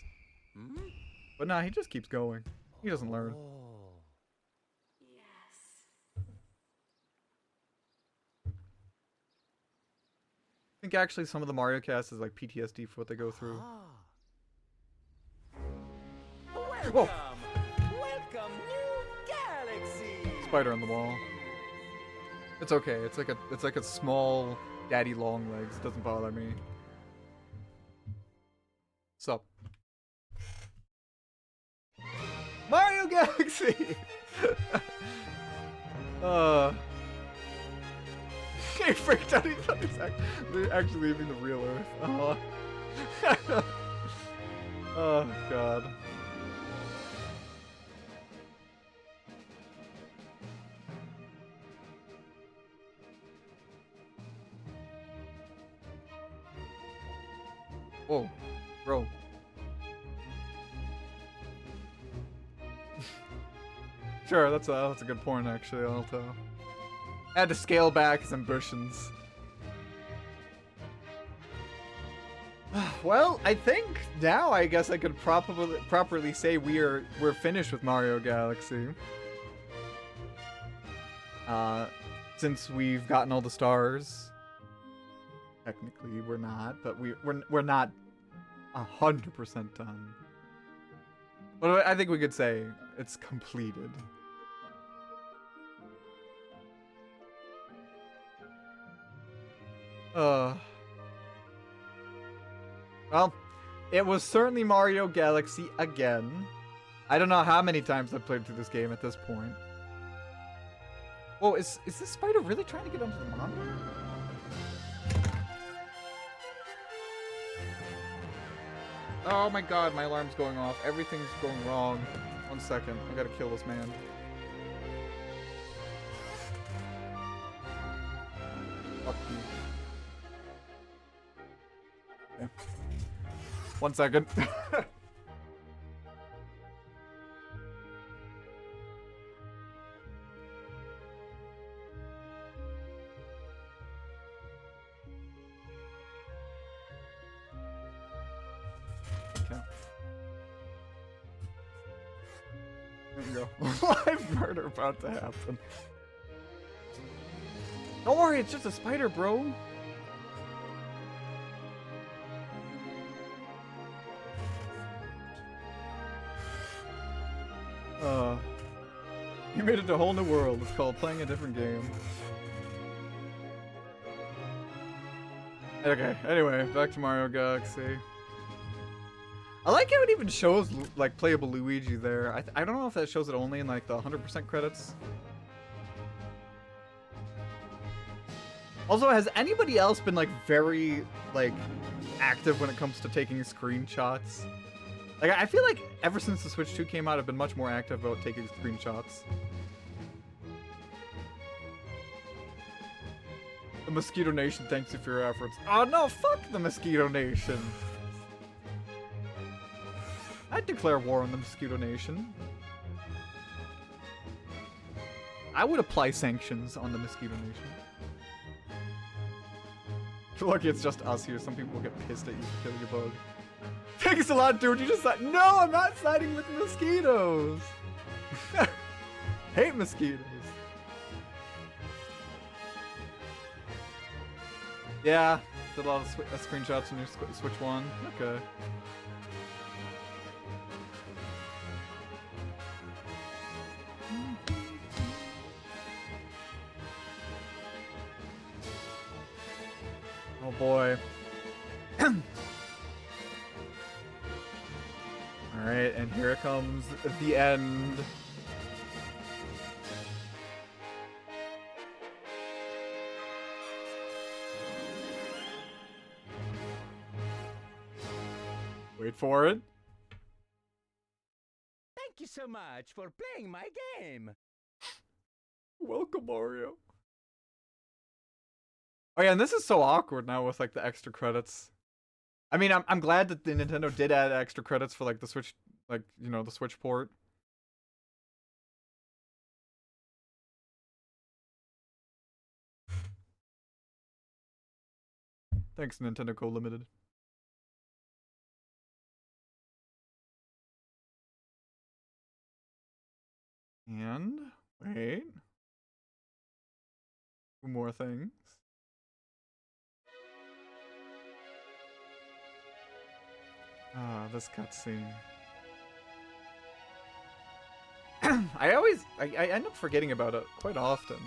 But nah, he just keeps going. He doesn't learn. I think actually some of the Mario cast is like PTSD for what they go through. Welcome! Welcome, New Galaxy! Spider on the wall. It's okay. It's like a small daddy long legs. It doesn't bother me. Sup? Mario Galaxy! He freaked out. He thought he was actually leaving the real Earth. Oh god. Whoa, bro. Sure, that's a good point actually, Alto. Had to scale back his ambitions. Well, I think now I guess I could properly say we're finished with Mario Galaxy. Since we've gotten all the stars. Technically, we're not, but we're not 100% done. But I think we could say it's completed. Well, it was certainly Mario Galaxy again. I don't know how many times I've played through this game at this point. Whoa, is this spider really trying to get onto the monitor? Oh my god, my alarm's going off. Everything's going wrong. 1 second, I gotta kill this man. Fuck you. Okay. 1 second. There you go. Live murder about to happen. Don't worry, it's just a spider, bro. You made it to a whole new world. It's called playing a different game. Okay, anyway, back to Mario Galaxy. I like how it even shows, like, playable Luigi there. I don't know if that shows it only in, like, the 100% credits. Also, has anybody else been, like, very, like, active when it comes to taking screenshots? Like, I feel like ever since the Switch 2 came out, I've been much more active about taking screenshots. The Mosquito Nation thanks you for your efforts. Oh no, fuck the Mosquito Nation! I'd declare war on the Mosquito Nation. I would apply sanctions on the Mosquito Nation. You're lucky it's just us here. Some people will get pissed at you for killing a bug. Thanks a lot, dude. You just said, no, I'm not siding with mosquitoes. Hate mosquitoes. Yeah, did a lot of screenshots on your Switch 1. Okay. Oh boy. Alright, and here comes the end. Wait for it. Thank you so much for playing my game. Welcome, Mario. Oh yeah, and this is so awkward now with like the extra credits. I mean, I'm glad that the Nintendo did add extra credits for like the Switch, like, you know, the Switch port. Thanks, Nintendo Co. Limited. And wait, two more things. Ah, this cutscene. I end up forgetting about it quite often.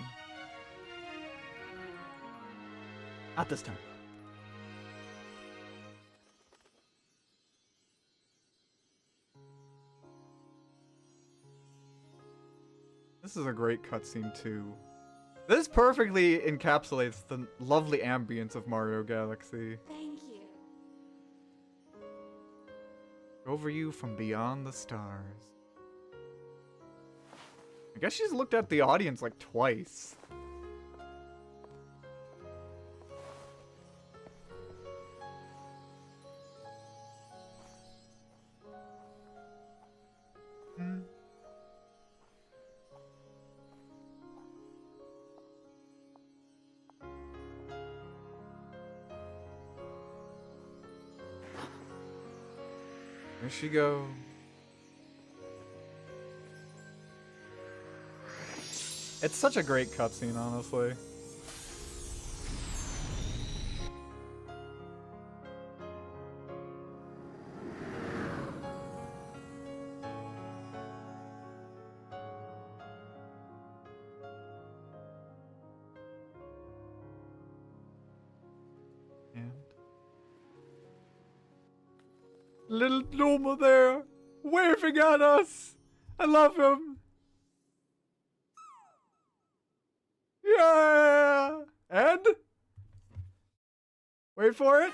Not this time. This is a great cutscene too. This perfectly encapsulates the lovely ambience of Mario Galaxy. Thank you. Over you from beyond the stars. I guess she's looked at the audience like twice. There she goes. It's such a great cutscene, honestly. And little Luma there, waving at us. I love him. Yeah! And? Wait for it.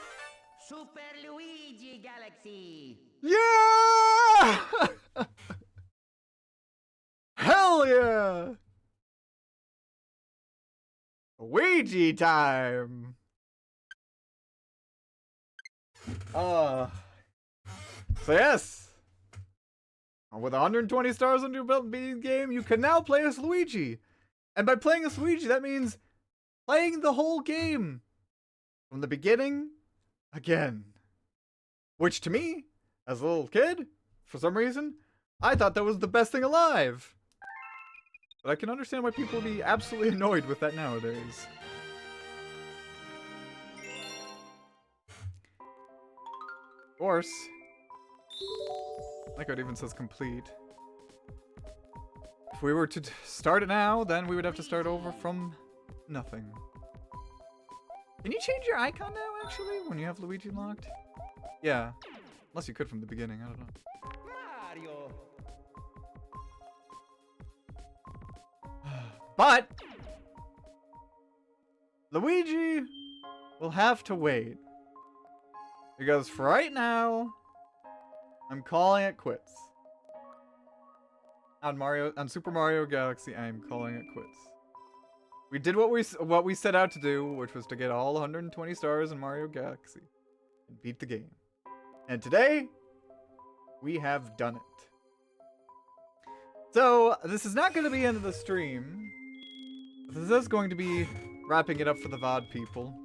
Super Luigi Galaxy! Yeah! Hell yeah! Luigi time! So yes! With 120 stars under your belt beating the game, you can now play as Luigi! And by playing as Luigi, that means playing the whole game! From the beginning, again. Which to me, as a little kid, for some reason, I thought that was the best thing alive! But I can understand why people would be absolutely annoyed with that nowadays. Of course. Like it even says complete. If we were to start it now, then we would have to start over from nothing. Can you change your icon now, actually, when you have Luigi locked? Yeah. Unless you could from the beginning, I don't know. Mario! But Luigi will have to wait. Because for right now, I'm calling it quits. On Super Mario Galaxy, I am calling it quits. We did what we set out to do, which was to get all 120 stars in Mario Galaxy and beat the game. And today, we have done it. So, this is not going to be the end of the stream. This is going to be wrapping it up for the VOD people.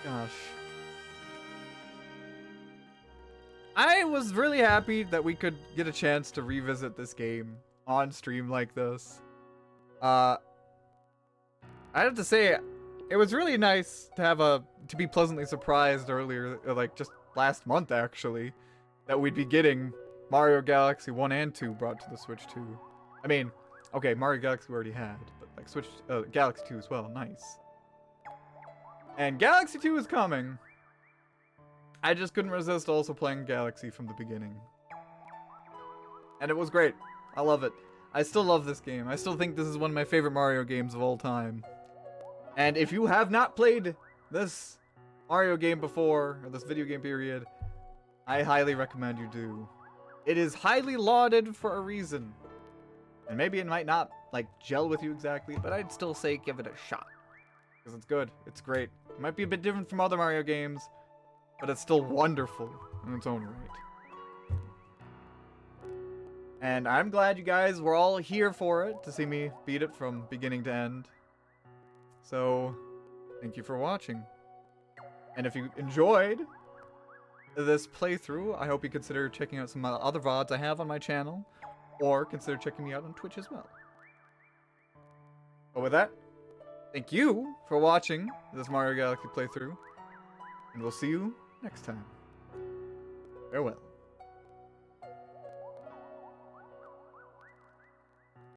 Gosh. I was really happy that we could get a chance to revisit this game on stream like this. I have to say, it was really nice to have to be pleasantly surprised earlier, like just last month actually, that we'd be getting Mario Galaxy 1 and 2 brought to the Switch 2. I mean, okay, Mario Galaxy we already had, but like Switch, Galaxy 2 as well, nice. And Galaxy 2 is coming. I just couldn't resist also playing Galaxy from the beginning. And it was great. I love it. I still love this game. I still think this is one of my favorite Mario games of all time. And if you have not played this Mario game before, or this video game period, I highly recommend you do. It is highly lauded for a reason. And maybe it might not, like, gel with you exactly, but I'd still say give it a shot. Because it's good. It's great. It might be a bit different from other Mario games, but it's still wonderful in its own right. And I'm glad you guys were all here for it, to see me beat it from beginning to end. So, thank you for watching. And if you enjoyed this playthrough, I hope you consider checking out some other VODs I have on my channel, or consider checking me out on Twitch as well. But with that, thank you for watching this Mario Galaxy playthrough, and we'll see you next time. Farewell.